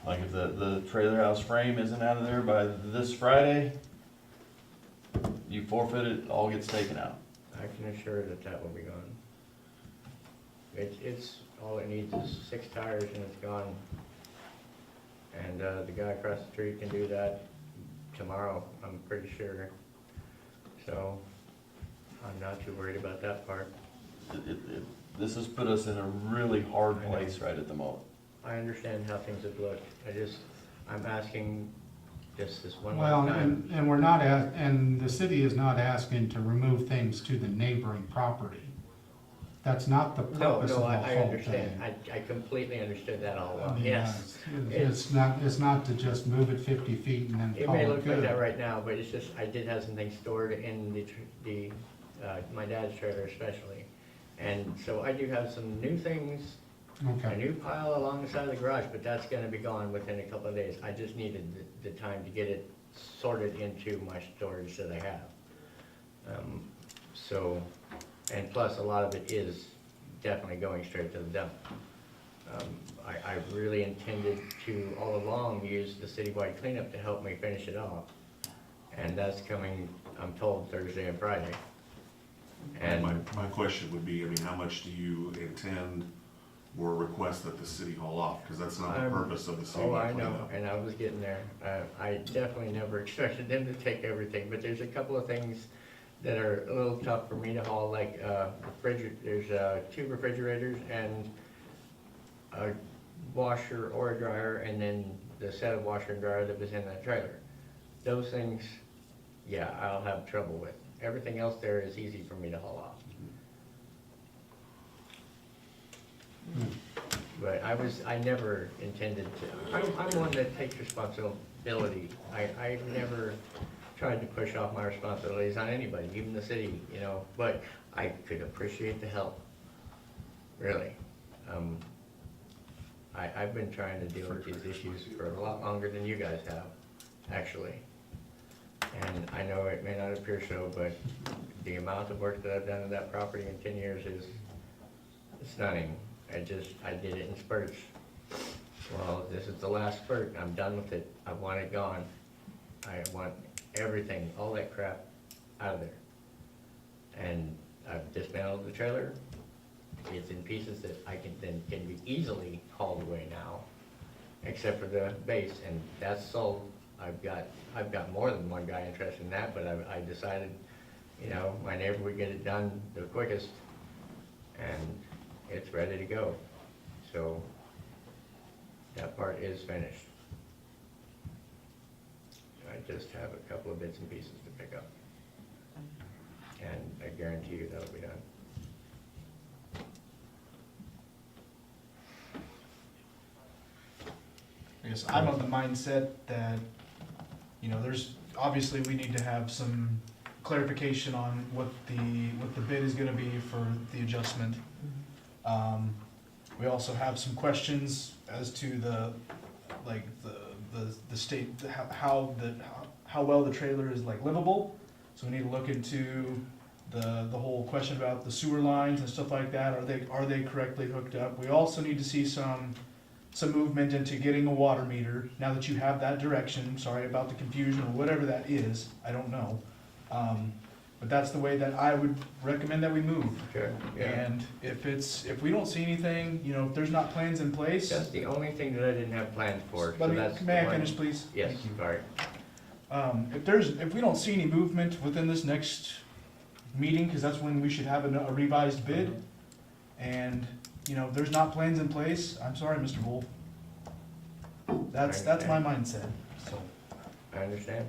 Like if the trailer house frame isn't out of there by this Friday, you forfeit it, all gets taken out. I can assure that that will be gone. It's, all it needs is 6 tires and it's gone. And the guy across the street can do that tomorrow, I'm pretty sure. So, I'm not too worried about that part. This has put us in a really hard I know. place right at the moment. I understand how things have looked. I'm asking just this one well, last time. and we're not, and the city is not asking to remove things to the neighboring property. That's not the No, purpose of no, the I whole understand. thing. I completely understood that all I along, mean, yes. It's not to just move it 50 feet and then It call may it look like that good. right now, but it's just, I did have some things stored in my dad's trailer especially. And so I do have some new things, a Okay, new pile along the side of the garage, but that's gonna be gone within a couple of days. I just needed the time to get it sorted into my storage that I have. So, and plus, a lot of it is definitely going straight to the dump. I really intended to, all along, use the citywide cleanup to help me finish it off. And that's coming, I'm told, Thursday and Friday. And My question would be, I mean, how much do you intend or request that the city haul off? Because that's not the purpose of the city. oh, I know, and I was getting there. I definitely never expected them to take everything, but there's a couple of things that are a little tough for me to haul, like there's 2 refrigerators and a washer or a dryer, and then the set of washer and dryer that was in that trailer. Those things, yeah, I'll have trouble with. Everything else there is easy for me to haul off. But I never intended to, I'm one that takes responsibility. I never tried to push off my responsibilities on anybody, even the city, but I could appreciate the help, really. I've been trying to deal with these issues for a lot longer than you guys have, actually. And I know it may not appear so, but the amount of work that I've done on that property in 10 years is stunning. I did it in spurts. Well, this is the last spurt, I'm done with it, I want it gone. I want everything, all that crap out of there. And I've dismantled the trailer. It's in pieces that can be easily hauled away now, except for the base, and that's sold. I've got more than one guy interested in that, but I decided you know, whenever we get it done the quickest, and it's ready to go. So that part is finished. I just have a couple of bits and pieces to pick up. And I guarantee you that'll be done. I guess I'm of the mindset that, you know, there's, obviously, we need to have some clarification on what the bid is gonna be for the adjustment. We also have some questions as to the, like, the state, how well the trailer is like livable. So we need to look into the whole question about the sewer lines and stuff like that. Are they correctly hooked up? We also need to see some movement into getting a water meter, now that you have that direction. Sorry about the confusion or whatever that is, I don't know. But that's the way that I would recommend that we move. Sure. And if we don't see anything, you know, if there's not plans in place. That's the only thing that I didn't have plans for. So Let me, that's may the I one- finish, please? Yes, Thank you. sorry. If we don't see any movement within this next meeting, because that's when we should have a revised bid, and, you know, if there's not plans in place, I'm sorry, Mr. Wolf. That's my mindset, so. I understand.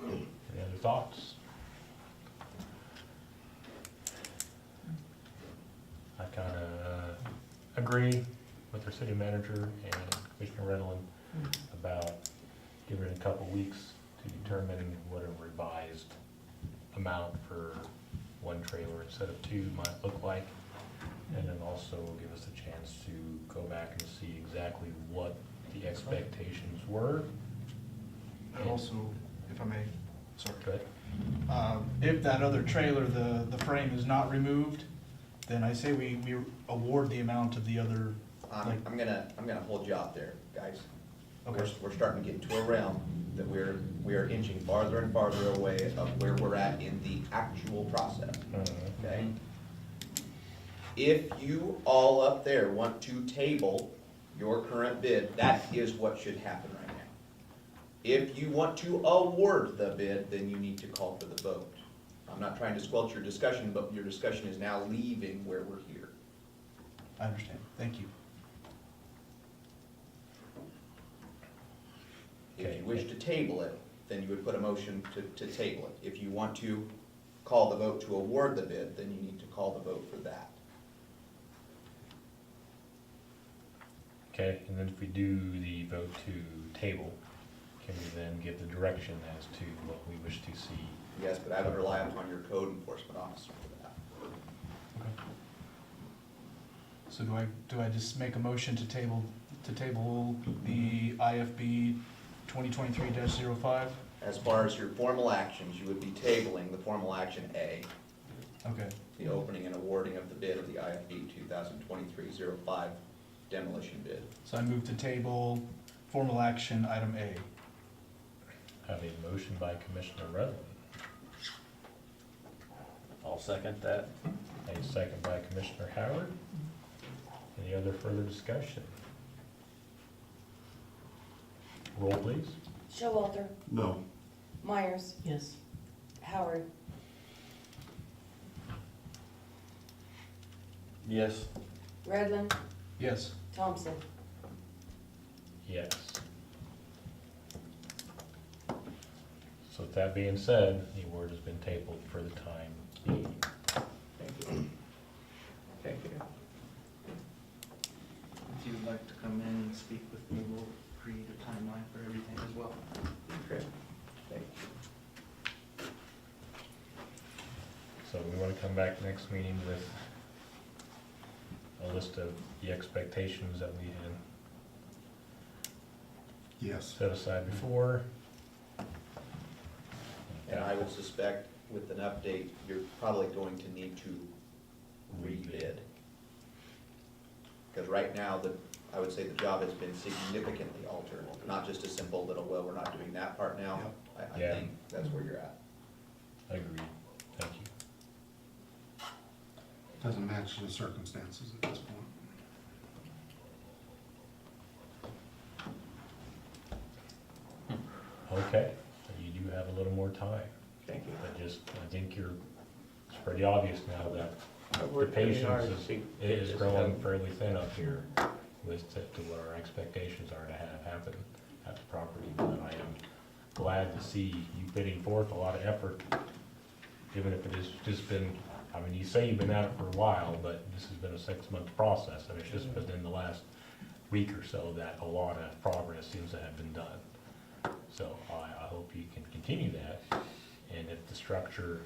Any other thoughts? I kind of agree with our city manager and Commissioner Redlin about giving it a couple weeks to determine what a revised amount for one trailer instead of two might look like. And then also give us a chance to go back and see exactly what the expectations were. And also, if I may, sorry. Go ahead. If that other trailer, the frame is not removed, then I say we award the amount of the other, like, I'm gonna hold you out there, guys. okay. We're starting to get into a realm that we are inching farther and farther away of where we're at in the actual process, okay? If you all up there want to table your current bid, that is what should happen right now. If you want to award the bid, then you need to call for the vote. I'm not trying to squelch your discussion, but your discussion is now leaving where we're here. I understand, thank you. If you wish to table it, then you would put a motion to table it. If you want to call the vote to award the bid, then you need to call the vote for that. Okay, and then if we do the vote to table, can we then give the direction as to what we wish to see? Yes, but I would rely upon your code enforcement officer for that. So do I just make a motion to table the IFB 2023-05? As far as your formal actions, you would be tabling the formal action A, Okay, the opening and awarding of the bid of the IFB 2023-05 demolition bid. so I move to table formal action item A. Have a motion by Commissioner Redlin, I'll second that. a second by Commissioner Howard. Any other further discussion? Roll, please. Showalter, No. Myers, Yes. Howard, Yes. Redlin, Yes. Thompson. Yes. So with that being said, the award has been tabled for the time being. Thank you. Thank you. If you would like to come in and speak with me, we'll create a timeline for everything as well. Great. Thank you. So we want to come back next meeting with a list of the expectations that we had Yes. set aside before. And I would suspect with an update, you're probably going to need to rebid. Because right now, I would say the job has been significantly altered, not just a simple little, well, we're not doing that part now. I Yeah. think that's where you're at. Agreed. Thank you. Doesn't match the circumstances at this point. Okay, are you little more time. Thank you. I think it's pretty obvious now that I the worked really hard patience to see is this growing done. fairly thin up here with to what our expectations are to have happen at the property. But I am glad to see you putting forth a lot of effort, even if it has just been, I mean, you say you've been at it for a while, but this has been a 6-month process, and it's just within the last week or so that a lot of progress seems to have been done. So I hope you can continue that, and if the structure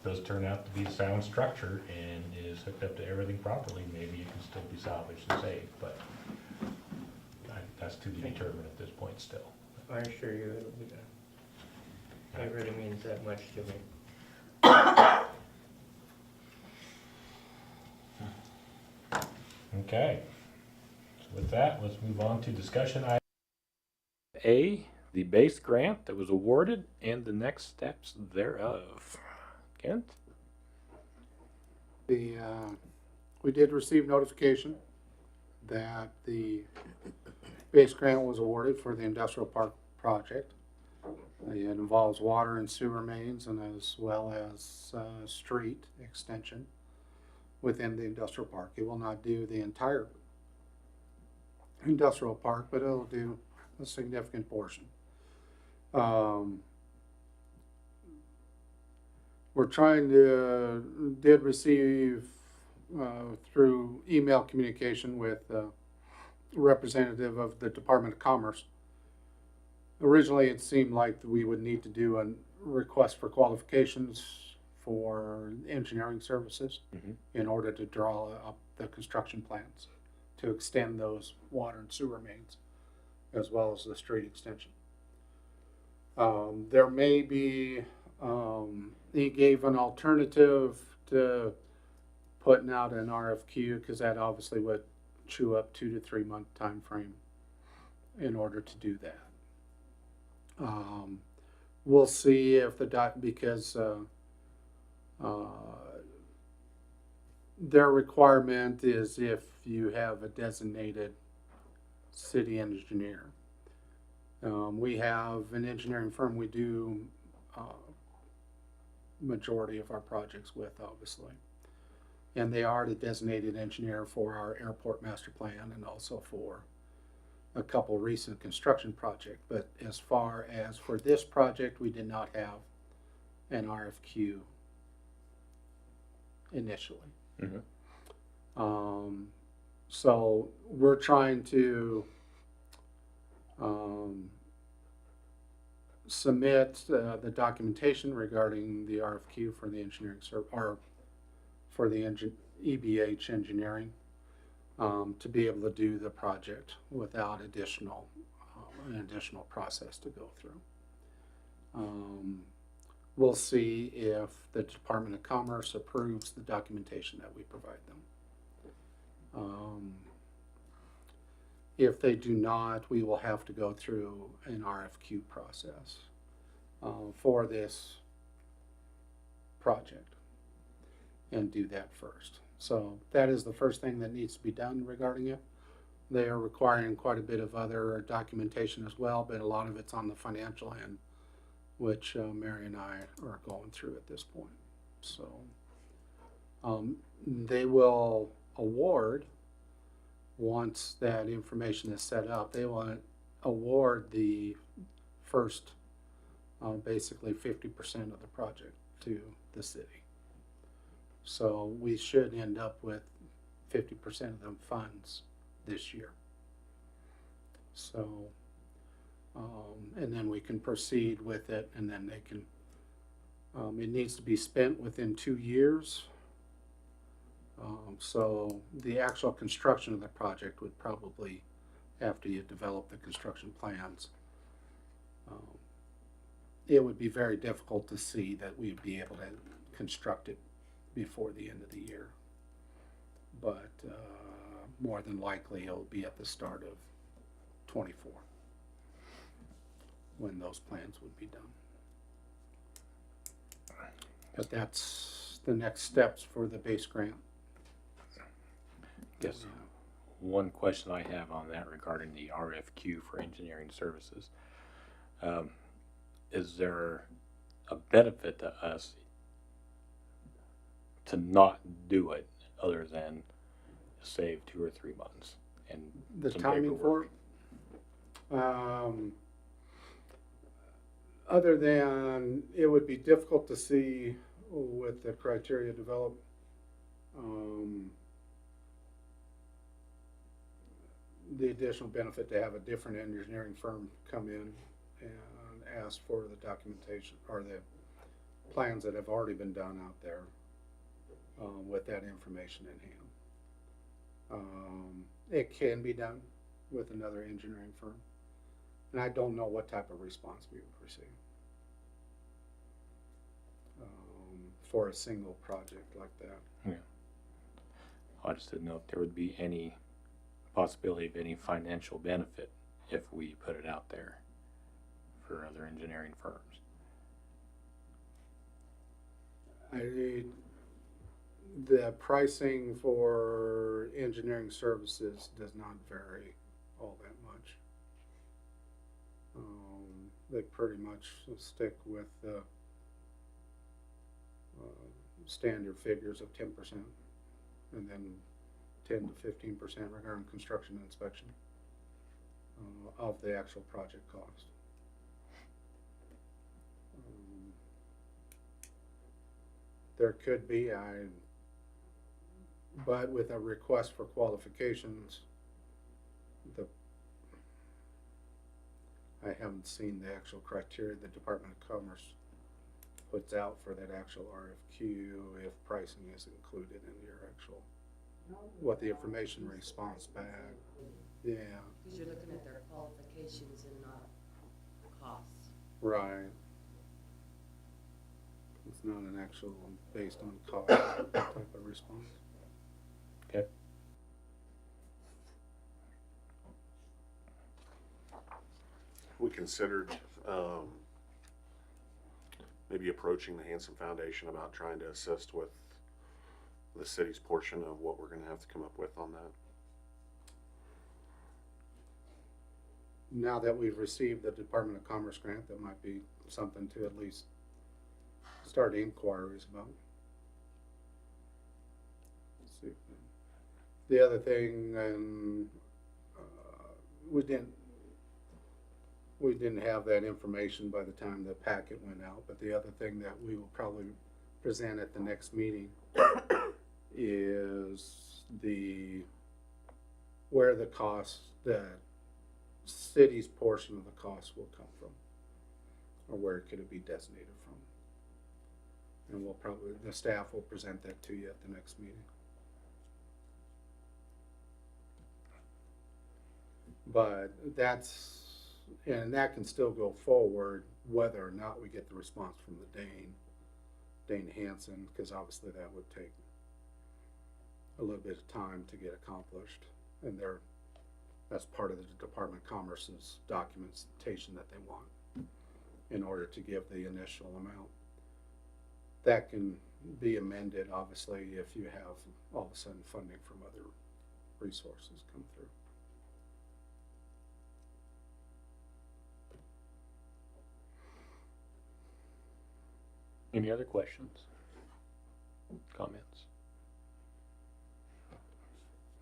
does turn out to be a sound structure and is hooked up to everything properly, maybe it can still be salvaged and saved, but that's to be determined at this point still. I assure you it'll be done. It really means that much to me. Okay. So with that, let's move on to discussion item A, the base grant that was awarded and the next steps thereof. Kent? We did receive notification that the base grant was awarded for the industrial park project. It involves water and sewer mains and as well as street extension within the industrial park. It will not do the entire industrial park, but it'll do a significant portion. We're trying to, did receive through email communication with a representative of the Department of Commerce. Originally, it seemed like we would need to do a request for qualifications for engineering services in order to draw up the construction plans to extend those water and sewer mains as well as the street extension. There may be, he gave an alternative to putting out an RFQ because that obviously would chew up 2 to 3 month time frame in order to do that. We'll see if because their requirement is if you have a designated city engineer. We have an engineering firm we do majority of our projects with, obviously. And they are the designated engineer for our airport master plan and also for a couple recent construction projects. But as far as for this project, we did not have an RFQ initially. So we're trying to submit the documentation regarding the RFQ for the engineering or for the EBH engineering to be able to do the project without an additional process to go through. We'll see if the Department of Commerce approves the documentation that we provide them. If they do not, we will have to go through an RFQ process for this project and do that first. So that is the first thing that needs to be done regarding it. They are requiring quite a bit of other documentation as well, but a lot of it's on the financial end, which Mary and I are going through at this point. So they will award, once that information is set up, they will award the first basically 50% of the project to the city. So we should end up with 50% of the funds this year. So, and then we can proceed with it, and then they can, it needs to be spent within 2 years. So the actual construction of the project would probably, after you develop the construction plans, it would be very difficult to see that we'd be able to construct it before the end of the year. But more than likely it'll be at the start of 24 when those plans would be done. But that's the next steps for the base grant. Yes. One question I have on that regarding the RFQ for engineering services. is there a benefit to us to not do it other than save 2 or 3 months and The some timing paperwork? for it? Other than, it would be difficult to see with the criteria developed. The additional benefit to have a different engineering firm come in and ask for the documentation or the plans that have already been done out there with that information in hand. It can be done with another engineering firm, and I don't know what type of response we would receive for a single project like that. Yeah. I just didn't know if there would be any possibility of any financial benefit if we put it out there for other engineering firms. The pricing for engineering services does not vary all that much. They pretty much stick with the standard figures of 10%, and then 10 to 15% regarding construction and inspection of the actual project cost. There could be, but with a request for qualifications, I haven't seen the actual criteria the Department of Commerce puts out for that actual RFQ, if pricing is included in your actual, what the information response back. Yeah. Because you're looking at their qualifications and not costs. Right. It's not an actual based on cost type of response. Okay. We considered maybe approaching the Hanson Foundation about trying to assist with the city's portion of what we're going to have to come up with on that. Now that we've received the Department of Commerce grant, that might be something to at least start inquiries about. Let's see. The other thing, and we didn't have that information by the time the packet went out, but the other thing that we will probably present at the next meeting is where the cost, the city's portion of the cost will come from, or where could it be designated from. And we'll probably, the staff will present that to you at the next meeting. But that can still go forward whether or not we get the response from the Dane Hanson, because obviously that would take a little bit of time to get accomplished, and that's part of the Department of Commerce's documentation that they want in order to give the initial amount. That can be amended, obviously, if you have all of a sudden funding from other resources come through. Any other questions? Comments?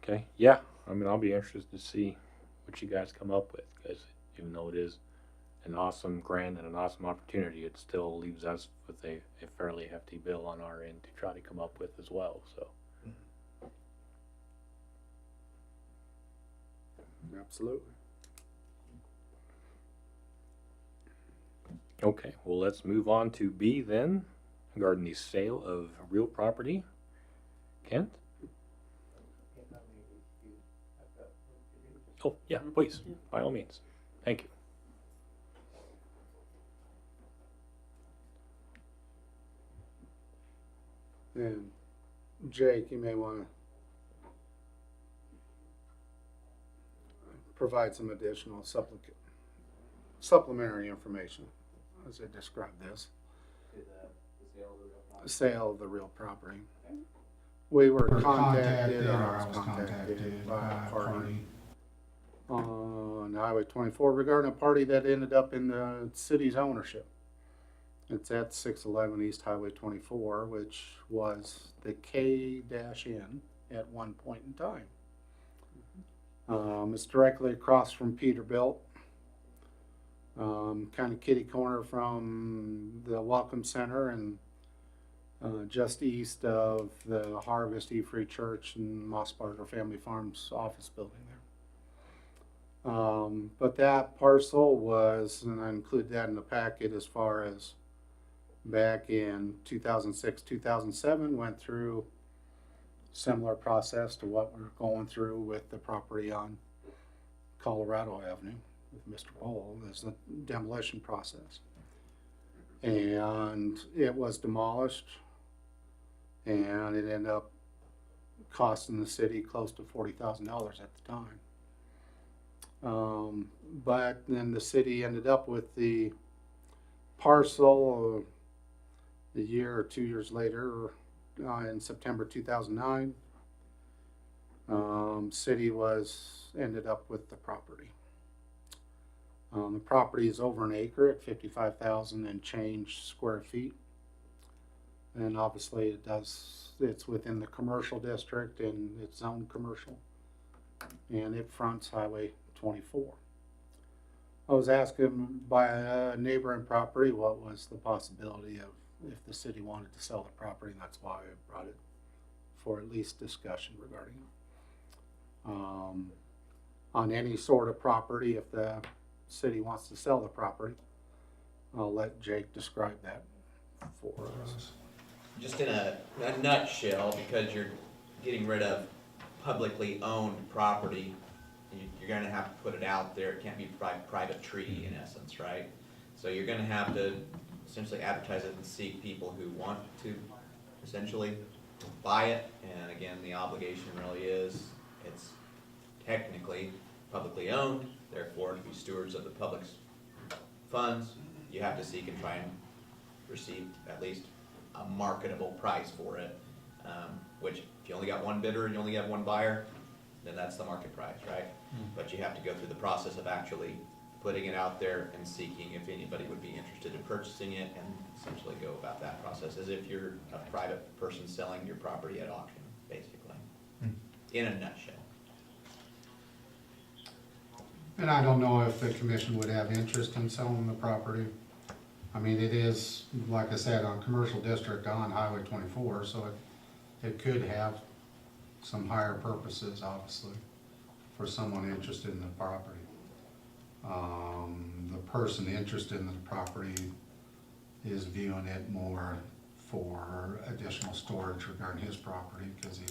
Okay, yeah, I mean, I'll be interested to see what you guys come up with, because even though it is an awesome grant and an awesome opportunity, it still leaves us with a fairly hefty bill on our end to try to come up with as well, so. Absolutely. Okay, well, let's move on to B then, regarding the sale of real property. Kent? Oh, yeah, please, by all means. Thank you. And Jake, you may want to provide some additional supplementary information as I describe this. Sale of the real property. We were contacted, or I was contacted by a party on Highway 24 regarding a party that ended up in the city's ownership. It's at 611 East Highway 24, which was the K-N at one point in time. It's directly across from Peterbilt, kind of kitty corner from the Welcome Center and just east of the Harvest E-Free Church and Mossbarger Family Farms office building there. But that parcel was, and I include that in the packet, as far as back in 2006, 2007, went through similar process to what we're going through with the property on Colorado Avenue with Mr. Bowl. There's a demolition process. And it was demolished, and it ended up costing the city close to $40,000 at the time. But then the city ended up with the parcel a year or 2 years later, in September 2009. City ended up with the property. The property is over an acre at 55,000 and change square feet. And obviously it's within the commercial district and it's zoned commercial. And it fronts Highway 24. I was asking by a neighboring property what was the possibility of if the city wanted to sell the property, and that's why I brought it for at least discussion regarding it. On any sort of property, if the city wants to sell the property, I'll let Jake describe that for us. Just in a nutshell, because you're getting rid of publicly owned property, you're gonna have to put it out there. It can't be private tree in essence, right? So you're gonna have to essentially advertise it and seek people who want to essentially buy it. And again, the obligation really is, it's technically publicly owned, therefore to be stewards of the public's funds, you have to seek and try and receive at least a marketable price for it. Which if you only got one bidder and you only have one buyer, then that's the market price, right? But you have to go through the process of actually putting it out there and seeking if anybody would be interested in purchasing it, and essentially go about that process as if you're a private person selling your property at auction, basically, in a nutshell. And I don't know if the commission would have interest in selling the property. I mean, it is, like I said, on commercial district on Highway 24, so it could have some higher purposes, obviously, for someone interested in the property. The person interested in the property is viewing it more for additional storage regarding his property, because he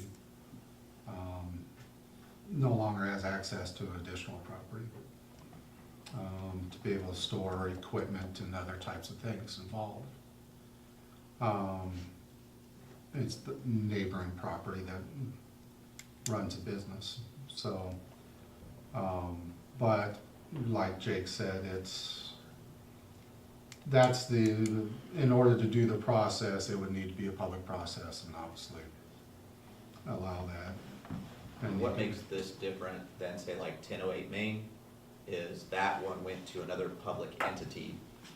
no longer has access to additional property to be able to store equipment and other types of things involved. It's the neighboring property that runs a business. So, but like Jake said, in order to do the process, it would need to be a public process, and obviously allow that. And what makes this different than, say, like 1008 Main is that one went to another public entity,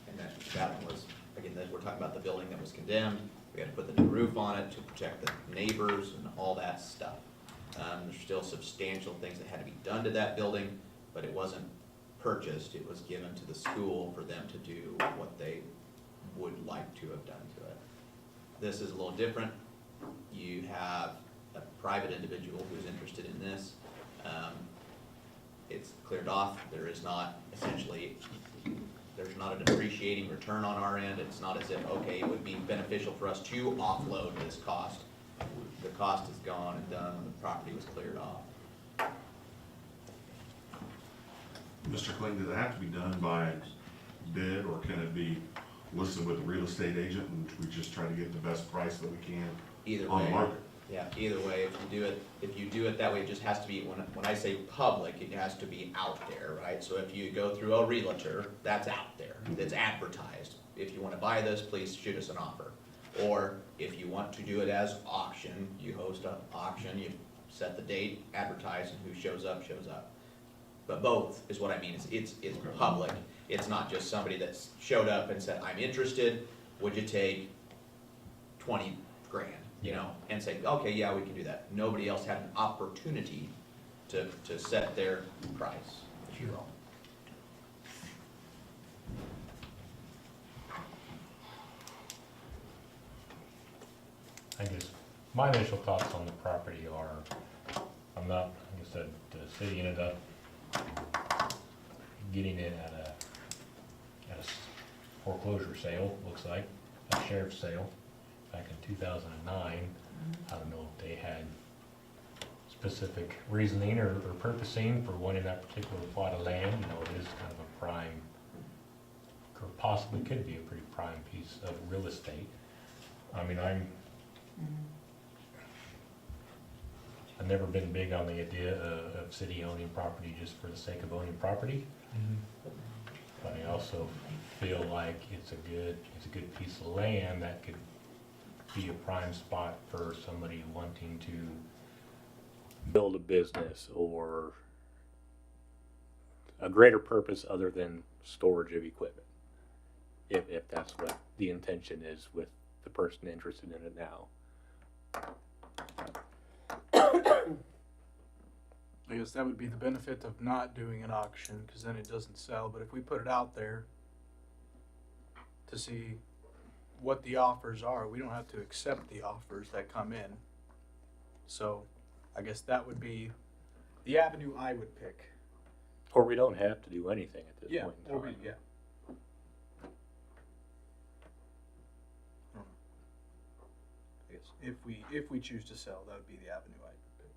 and that one was, again, we're talking about the building that was condemned. We had to put the new roof on it to protect the neighbors and all that stuff. There's still substantial things that had to be done to that building, but it wasn't purchased. It was given to the school for them to do what they would like to have done to it. This is a little different. You have a private individual who's interested in this. It's cleared off. There is not essentially, there's not a depreciating return on our end. It's not as if, okay, it would be beneficial for us to offload this cost. The cost is gone and done, and the property was cleared off. Mr. Kling, does it have to be done by bid, or can it be listed with a real estate agent and we just try to get the best price that we can Either on way. the market? Yeah, either way, if you do it that way, it just has to be, when I say public, it has to be out there, right? So if you go through a realtor, that's out there, it's advertised. If you wanna buy this, please shoot us an offer. Or if you want to do it as auction, you host an auction, you set the date, advertise, and who shows up, shows up. But both is what I mean, it's public. It's not just somebody that's showed up and said, I'm interested. would you take 20 grand, you know, and say, okay, yeah, we can do that. Nobody else had an opportunity to set their price, if you will. I guess my initial thoughts on the property are, I'm not, like I said, the city ended up getting it at a foreclosure sale, looks like, a sheriff's sale back in 2009. I don't know if they had specific reasoning or purposing for wanting that particular plot of land. You know, it is kind of a prime, or possibly could be a pretty prime piece of real estate. I mean, I've never been big on the idea of city owning property just for the sake of owning property. But I also feel like it's a good piece of land that could be a prime spot for somebody wanting to build a business or a greater purpose other than storage of equipment. If that's what the intention is with the person interested in it now. I guess that would be the benefit of not doing an auction, because then it doesn't sell. But if we put it out there to see what the offers are, we don't have to accept the offers that come in. So I guess that would be the avenue I would pick. Or we don't have to do anything at this point in Or time. yeah. I guess if we choose to sell, that would be the avenue I would pick.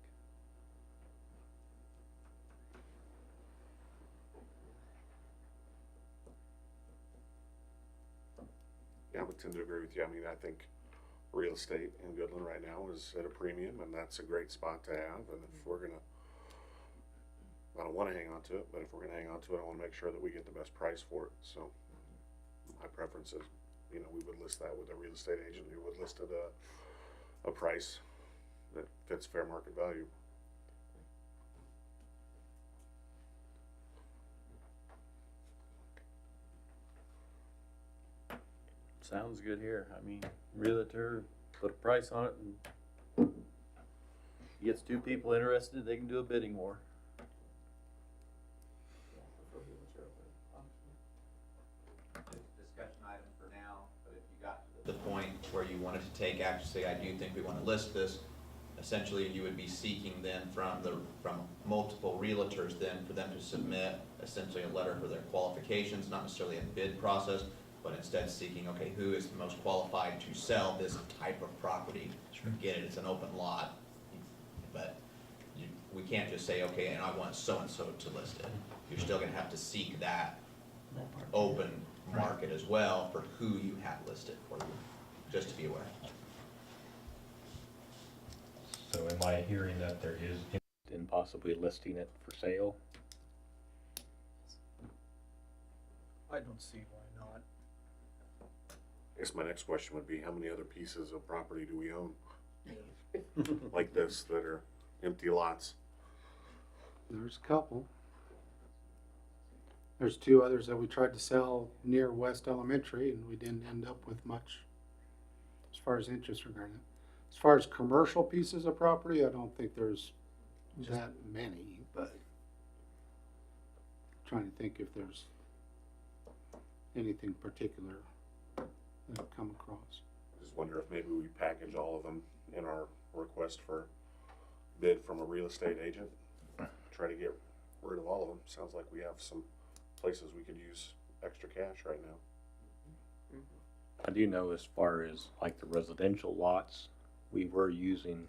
Yeah, I would tend to agree with you. I mean, I think real estate in Goodland right now is at a premium, and that's a great spot to have. And if we're gonna, I don't wanna hang on to it, but if we're gonna hang on to it, I wanna make sure that we get the best price for it. So my preference is, you know, we would list that with a real estate agent who would list it a price that fits fair market value. Sounds good here. I mean, realtor, put a price on it, and gets two people interested, they can do a bidding war. Discussion item for now, but if you got to the point where you wanted to take action, say, I do think we want to list this, essentially you would be seeking then from multiple realtors then for them to submit essentially a letter for their qualifications, not necessarily a bid process, but instead seeking, okay, who is the most qualified to sell this type of property? Get it, it's an open lot, but we can't just say, okay, and I want so-and-so to list it. You're still gonna have to seek that open market as well for who you have listed for you, just to be aware. So am I hearing that there is interest in possibly listing it for sale? I don't see why not. I guess my next question would be, how many other pieces of property do we own? Like this, that are empty lots? There's a couple. There's two others that we tried to sell near West Elementary, and we didn't end up with much as far as interest regarding it. As far as commercial pieces of property, I don't think there's that many, but I'm trying to think if there's anything particular that I've come across. Just wonder if maybe we package all of them in our request for bid from a real estate agent. Try to get rid of all of them. Sounds like we have some places we could use extra cash right now. I do know as far as like the residential lots, we were using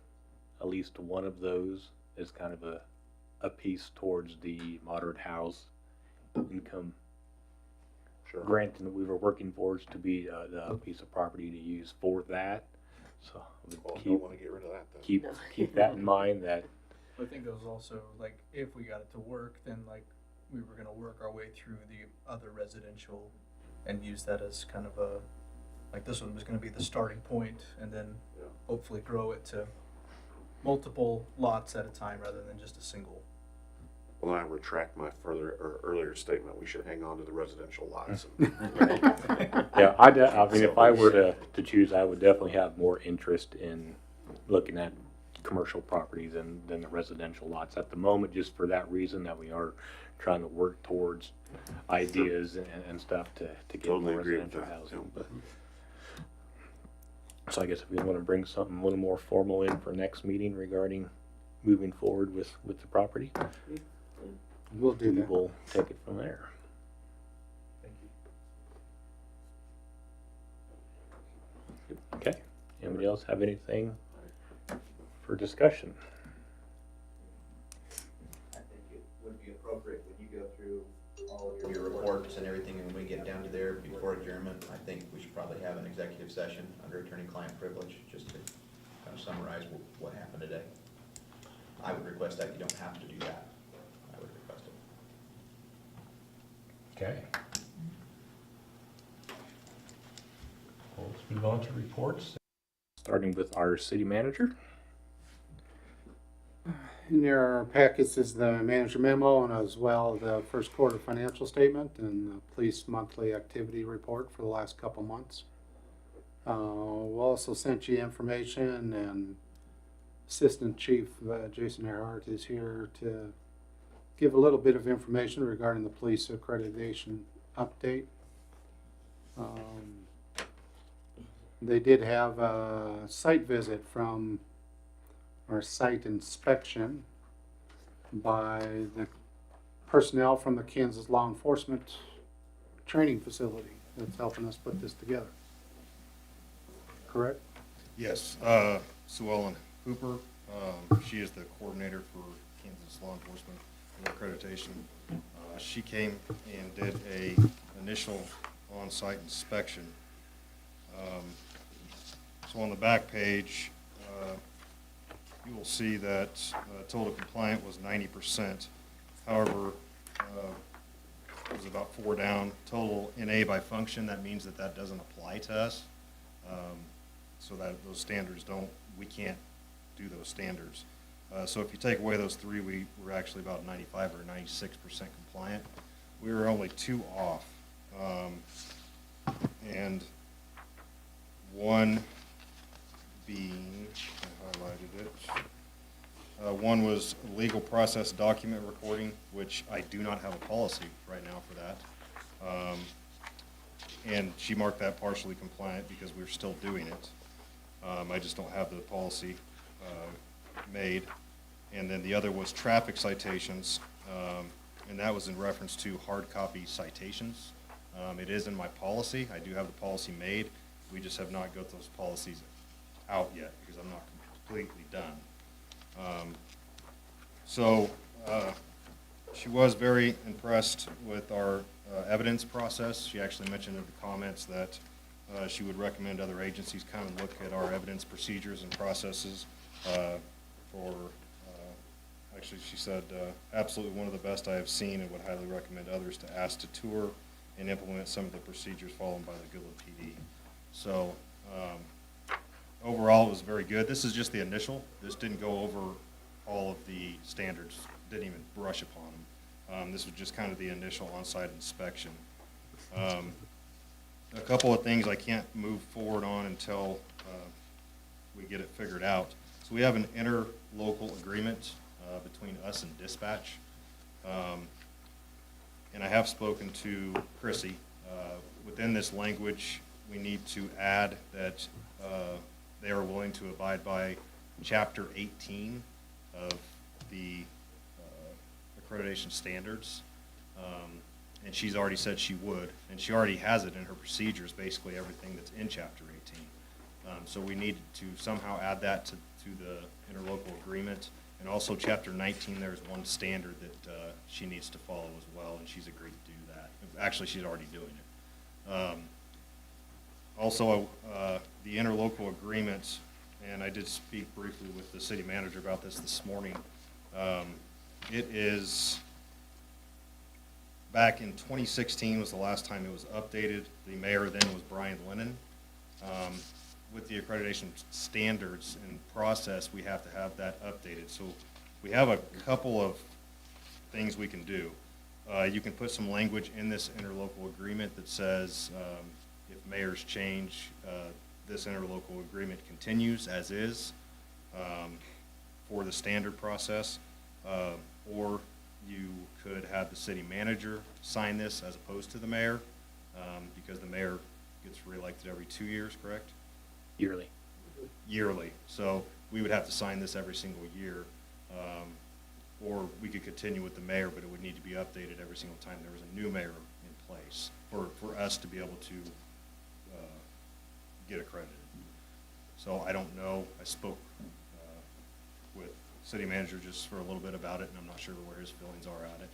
at least one of those as kind of a piece towards the moderate house income Sure. grant that we were working towards to be the piece of property to use for that. So we Well, would don't want to get rid of that then. keep that in mind that I think it was also like if we got it to work, then like we were gonna work our way through the other residential and use that as kind of a, like this one was gonna be the starting point, and then Yeah. hopefully grow it to multiple lots at a time rather than just a single Well, I retract my earlier statement. We should hang on to the residential lots. Yeah, I mean, if I were to choose, I would definitely have more interest in looking at commercial properties than the residential lots at the moment, just for that reason that we are trying to work towards ideas and stuff to get Totally more agree with residential that, housing. But so I guess if we want to bring something a little more formal in for next meeting regarding moving forward with the property, We'll do we that. will take it from there. Okay. Anybody else have anything for discussion? I think it would be appropriate when you go through all of your reports and everything, and when we get down to there before adjournment, I think we should probably have an executive session under attorney-client privilege, just to kind of summarize what happened today. I would request that. You don't have to do that. I would request it. Okay. Well, let's move on to reports. Starting with our city manager. In your packets is the manager memo and as well the first quarter financial statement and the police monthly activity report for the last couple months. We'll also sent you information, and Assistant Chief Jason Earhart is here to give a little bit of information regarding the police accreditation update. They did have a site visit from, or site inspection by the personnel from the Kansas Law Enforcement Training Facility that's helping us put this together. Correct? Yes, Sue Ellen Hooper, she is the coordinator for Kansas Law Enforcement Accreditation. She came and did a initial on-site inspection. So on the back page, you will see that total compliant was 90%. However, it was about 4 down. Total NA by function, that means that doesn't apply to us. So that those standards we can't do those standards. So if you take away those 3, we were actually about 95 or 96% compliant. We were only 2 off. And one being, I highlighted it. One was legal process document recording, which I do not have a policy right now for that. And she marked that partially compliant because we're still doing it. I just don't have the policy made. And then the other was traffic citations, and that was in reference to hard copy citations. It is in my policy. I do have the policy made. We just have not got those policies out yet because I'm not completely done. She was very impressed with our evidence process. She actually mentioned in the comments that she would recommend other agencies come and look at our evidence procedures and processes actually she said, absolutely one of the best I have seen, and would highly recommend others to ask to tour and implement some of the procedures followed by the Goodland PD. So overall, it was very good. This is just the initial. This didn't go over all of the standards, didn't even brush upon them. This was just kind of the initial on-site inspection. A couple of things I can't move forward on until we get it figured out. So we have an interlocal agreement between us and dispatch. And I have spoken to Chrissy. Within this language, we need to add that they are willing to abide by Chapter 18 of the accreditation standards. And she's already said she would, and she already has it in her procedures, basically everything that's in Chapter 18. So we needed to somehow add that to the interlocal agreement. And also Chapter 19, there's one standard that she needs to follow as well, and she's agreed to do that. Actually, she's already doing it. Also, the interlocal agreement, and I did speak briefly with the city manager about this morning. It is, back in 2016 was the last time it was updated. The mayor then was Brian Lennon. With the accreditation standards and process, we have to have that updated. So we have a couple of things we can do. You can put some language in this interlocal agreement that says, if mayors change, this interlocal agreement continues as is, for the standard process. Or you could have the city manager sign this as opposed to the mayor, because the mayor gets reelected every 2 years, correct? Yearly. Yearly. So we would have to sign this every single year. Or we could continue with the mayor, but it would need to be updated every single time there was a new mayor in place for us to be able to get accredited. So I don't know. I spoke with city manager just for a little bit about it, and I'm not sure where his feelings are at it.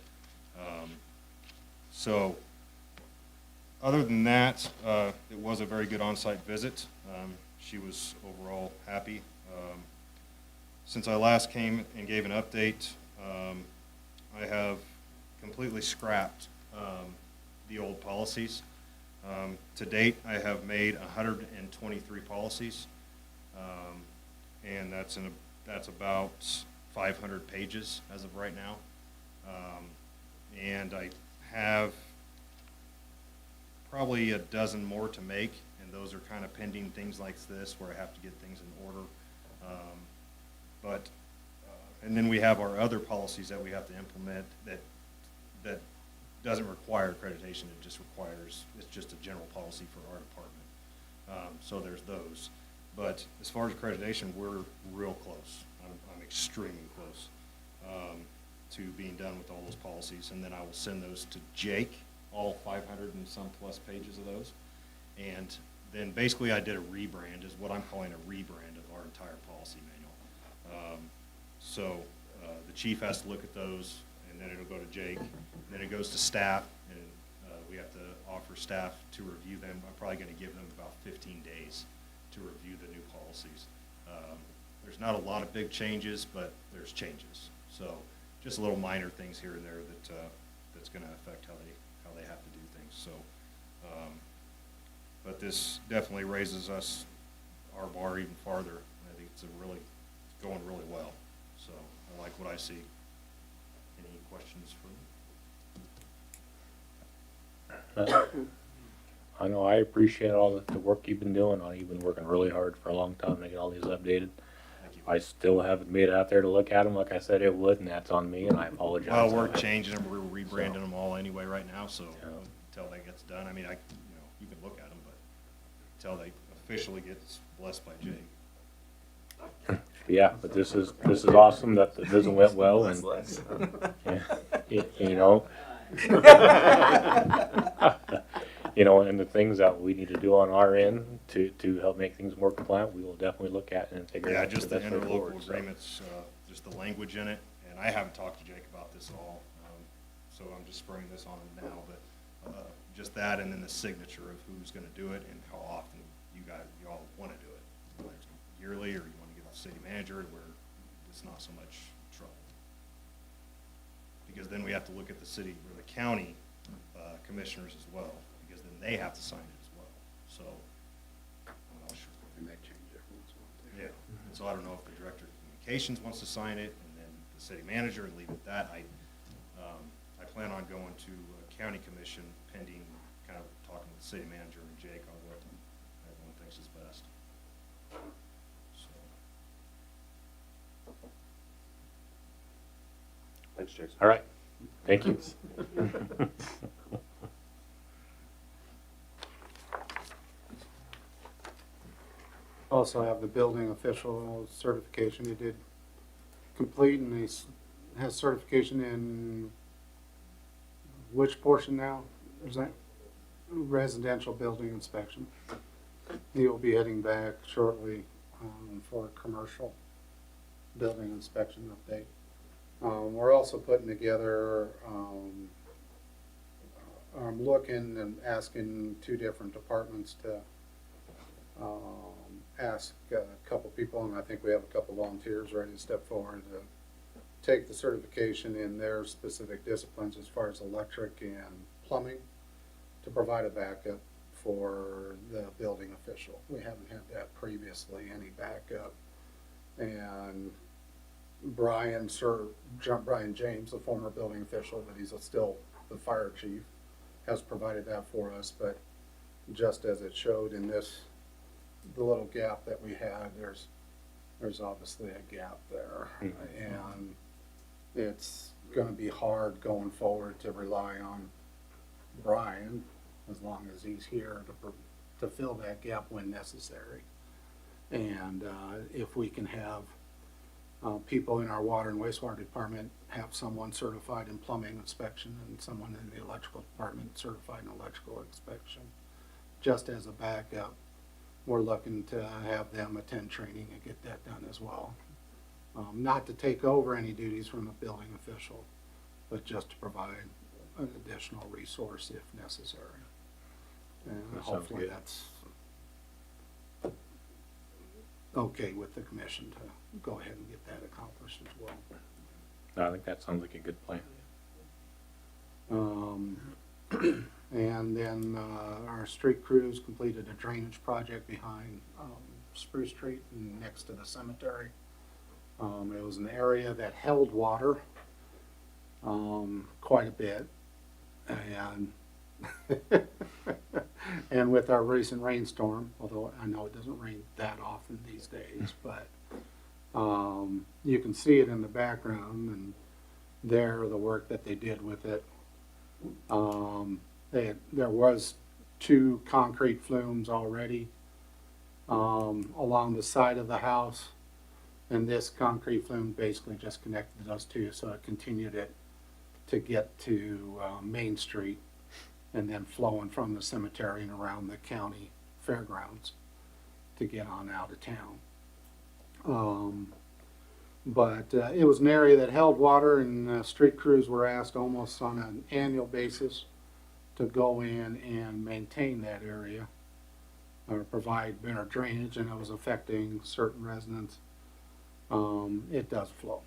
So other than that, it was a very good on-site visit. She was overall happy. Since I last came and gave an update, I have completely scrapped the old policies. To date, I have made 123 policies, and that's about 500 pages as of right now. And I have probably a dozen more to make, and those are kind of pending things like this where I have to get things in order. And then we have our other policies that we have to implement that doesn't require accreditation. It just requires, it's just a general policy for our department. So there's those. But as far as accreditation, we're real close. I'm extremely close to being done with all those policies. And then I will send those to Jake, all 500 and some plus pages of those. And then basically I did a rebrand, is what I'm calling a rebrand of our entire policy manual. So the chief has to look at those, and then it'll go to Jake, and then it goes to staff, and we have to offer staff to review them. I'm probably going to give them about 15 days to review the new policies. There's not a lot of big changes, but there's changes. So just little minor things here and there that's going to affect how they have to do things. So, but this definitely raises our bar even farther. I think it's going really well. So I like what I see. Any questions for me? I know I appreciate all the work you've been doing. You've been working really hard for a long time to get all these updated. Thank you. I still haven't made it out there to look at them like I said it would, and that's on me, and I apologize. Well, we're changing them. We're rebranding them all anyway right now. So Yeah. until that gets done, I mean, you can look at them, but until they officially gets blessed by Jake. Yeah, but this is awesome that the visit went well, and you know, you know, and the things that we need to do on our end to help make things more compliant, we will definitely look at and figure Yeah, out just the the best way forward. interlocal So, agreements, just the language in it, and I haven't talked to Jake about this at all, so I'm just springing this on him now, but just that, and then the signature of who's gonna do it and how often y'all wanna do it, whether it's yearly, or you wanna give it to the city manager, where it's not so much trouble. Because then we have to look at the city, or the county, commissioners as well, because then they have to sign it as well, so. I'm not sure. Yeah, and so I don't know if the director of communications wants to sign it, and then the city manager, and leave it at that. I plan on going to county commission pending, kind of talking with the city manager and Jake on what everyone thinks is best. So, Thanks, Jason. all right, thank you. Also have the building official certification he did complete, and has certification in which portion now? Is that residential building inspection? He will be heading back shortly for a commercial building inspection update. We're also putting together, I'm looking and asking 2 different departments to ask a couple people, and I think we have a couple volunteers ready to step forward to take the certification in their specific disciplines as far as electric and plumbing, to provide a backup for the building official. We haven't had that previously, any backup. And Brian James, the former building official, but he's still the fire chief, has provided that for us. But just as it showed in this, the little gap that we had, there's obviously a gap there. And it's gonna be hard going forward to rely on Brian, as long as he's here, to fill that gap when necessary. And if we can have people in our water and wastewater department have someone certified in plumbing inspection and someone in the electrical department certified in electrical inspection, just as a backup, we're looking to have them attend training and get that done as well. Not to take over any duties from a building official, but just to provide an additional resource if necessary. And That sounds hopefully good. that's okay with the commission to go ahead and get that accomplished as well. No, I think that sounds like a good plan. And then our street crews completed a drainage project behind Spruce Street and next to the cemetery. It was an area that held water quite a bit, and and with our recent rainstorm, although I know it doesn't rain that often these days, but you can see it in the background and there the work that they did with it. There was 2 concrete flumes already along the side of the house, and this concrete flume basically just connected those 2, so it continued it to get to Main Street and then flowing from the cemetery and around the county fairgrounds to get on out of town. But it was an area that held water, and street crews were asked almost on an annual basis to go in and maintain that area or provide better drainage, and it was affecting certain residents. It does flow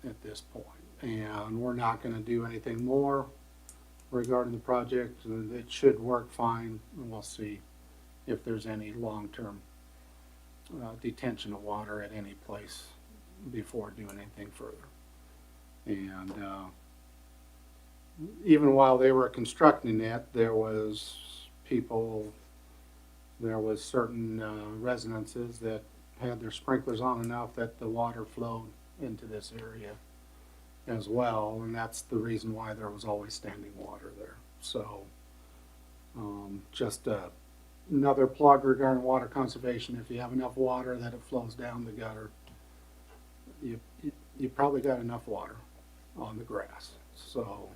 at this point, and we're not going to do anything more regarding the project. It should work fine, and we'll see if there's any long-term detention of water at any place before doing anything further. And even while they were constructing that, there was certain residences that had their sprinklers on enough that the water flowed into this area as well, and that's the reason why there was always standing water there. So just another plug regarding water conservation. If you have enough water that it flows down the gutter, you probably got enough water on the grass. So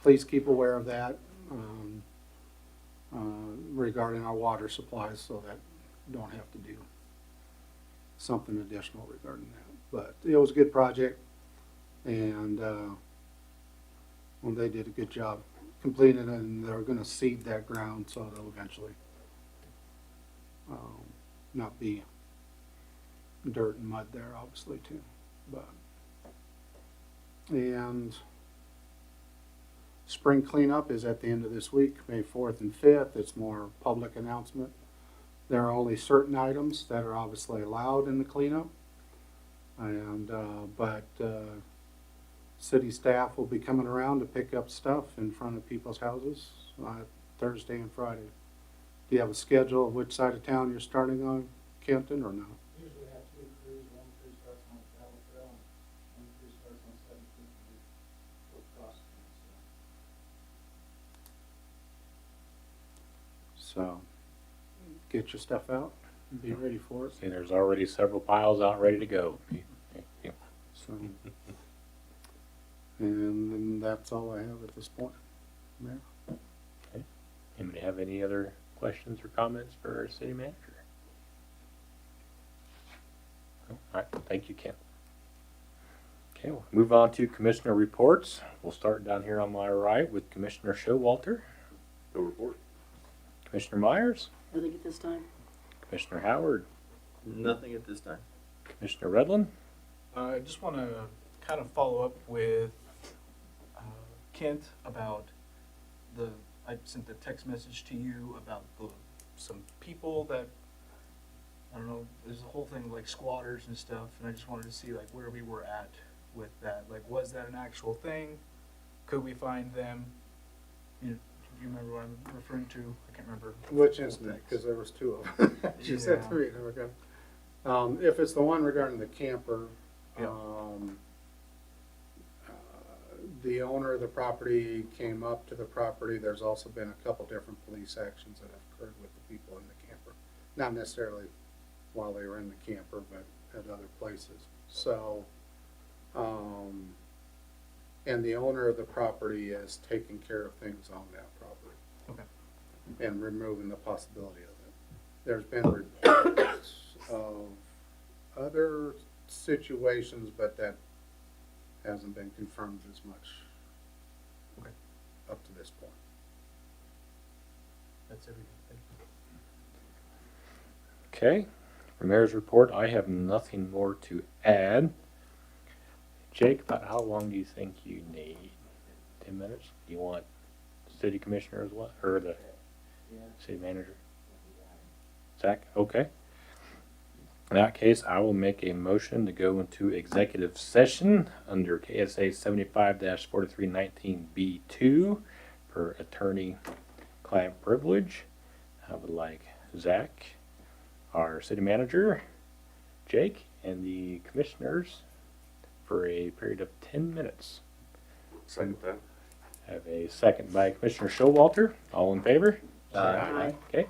please keep aware of that regarding our water supplies, so that you don't have to do something additional regarding that. But it was a good project, and well, they did a good job completing it, and they're going to seed that ground so it'll eventually not be dirt and mud there, obviously, too. But and spring cleanup is at the end of this week, May 4th and 5th. It's more public announcement. There are only certain items that are obviously allowed in the cleanup, and but city staff will be coming around to pick up stuff in front of people's houses Thursday and Friday. Do you have a schedule of which side of town you're starting on, Kenton, or not? Usually have 2 crews. One crew starts on Travel Trail, and one crew starts on 17th and goes across. So get your stuff out and be ready for it. See, there's already several piles out ready to go. So, and then that's all I have at this point, Mayor. Okay. Anybody have any other questions or comments for our city manager? All right, thank you, Ken. Okay, we'll move on to commissioner reports. We'll start down here on my right with Commissioner Showalter. No report. Commissioner Myers, Nothing at this time? Commissioner Howard, Nothing at this time. Commissioner Redland. I just want to kind of follow up with Kent about I sent the text message to you about some people that I don't know, there's a whole thing of like squatters and stuff, and I just wanted to see like where we were at with that. Like, was that an actual thing? Could we find them? You know, do you remember what I'm referring to? I can't remember. Which incident, because there was two of them. You said Yeah. three, okay. If it's the one regarding the camper, Yeah. The owner of the property came up to the property. There's also been a couple different police actions that have occurred with the people in the camper. Not necessarily while they were in the camper, but at other places. So, and the owner of the property is taking care of things on that property. Okay. And removing the possibility of it. There's been reports of other situations, but that hasn't been confirmed as much. Okay. Up to this point. That's everything. Thank you. Okay, for mayor's report, I have nothing more to add. Jake, about how long do you think you need? 10 minutes? Do you want city commissioner as well, or the city manager? Zach, okay. In that case, I will make a motion to go into executive session under KSA 75-4319B2 per attorney-client privilege. I would like Zach, our city manager, Jake, and the commissioners for a period of 10 minutes. Second that. Have a second by Commissioner Showalter. All in favor? Aye. Okay.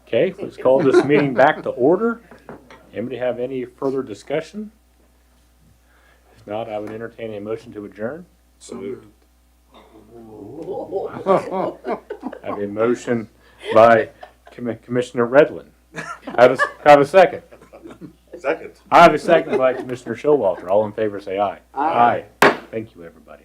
Okay, let's call this meeting back to order. Anybody have any further discussion? If not, I would entertain a motion to adjourn. So moved. I have a motion by Commissioner Redlin. I have a second. Second. I have a second by Commissioner Showalter. All in favor say aye. Aye. Thank you, everybody.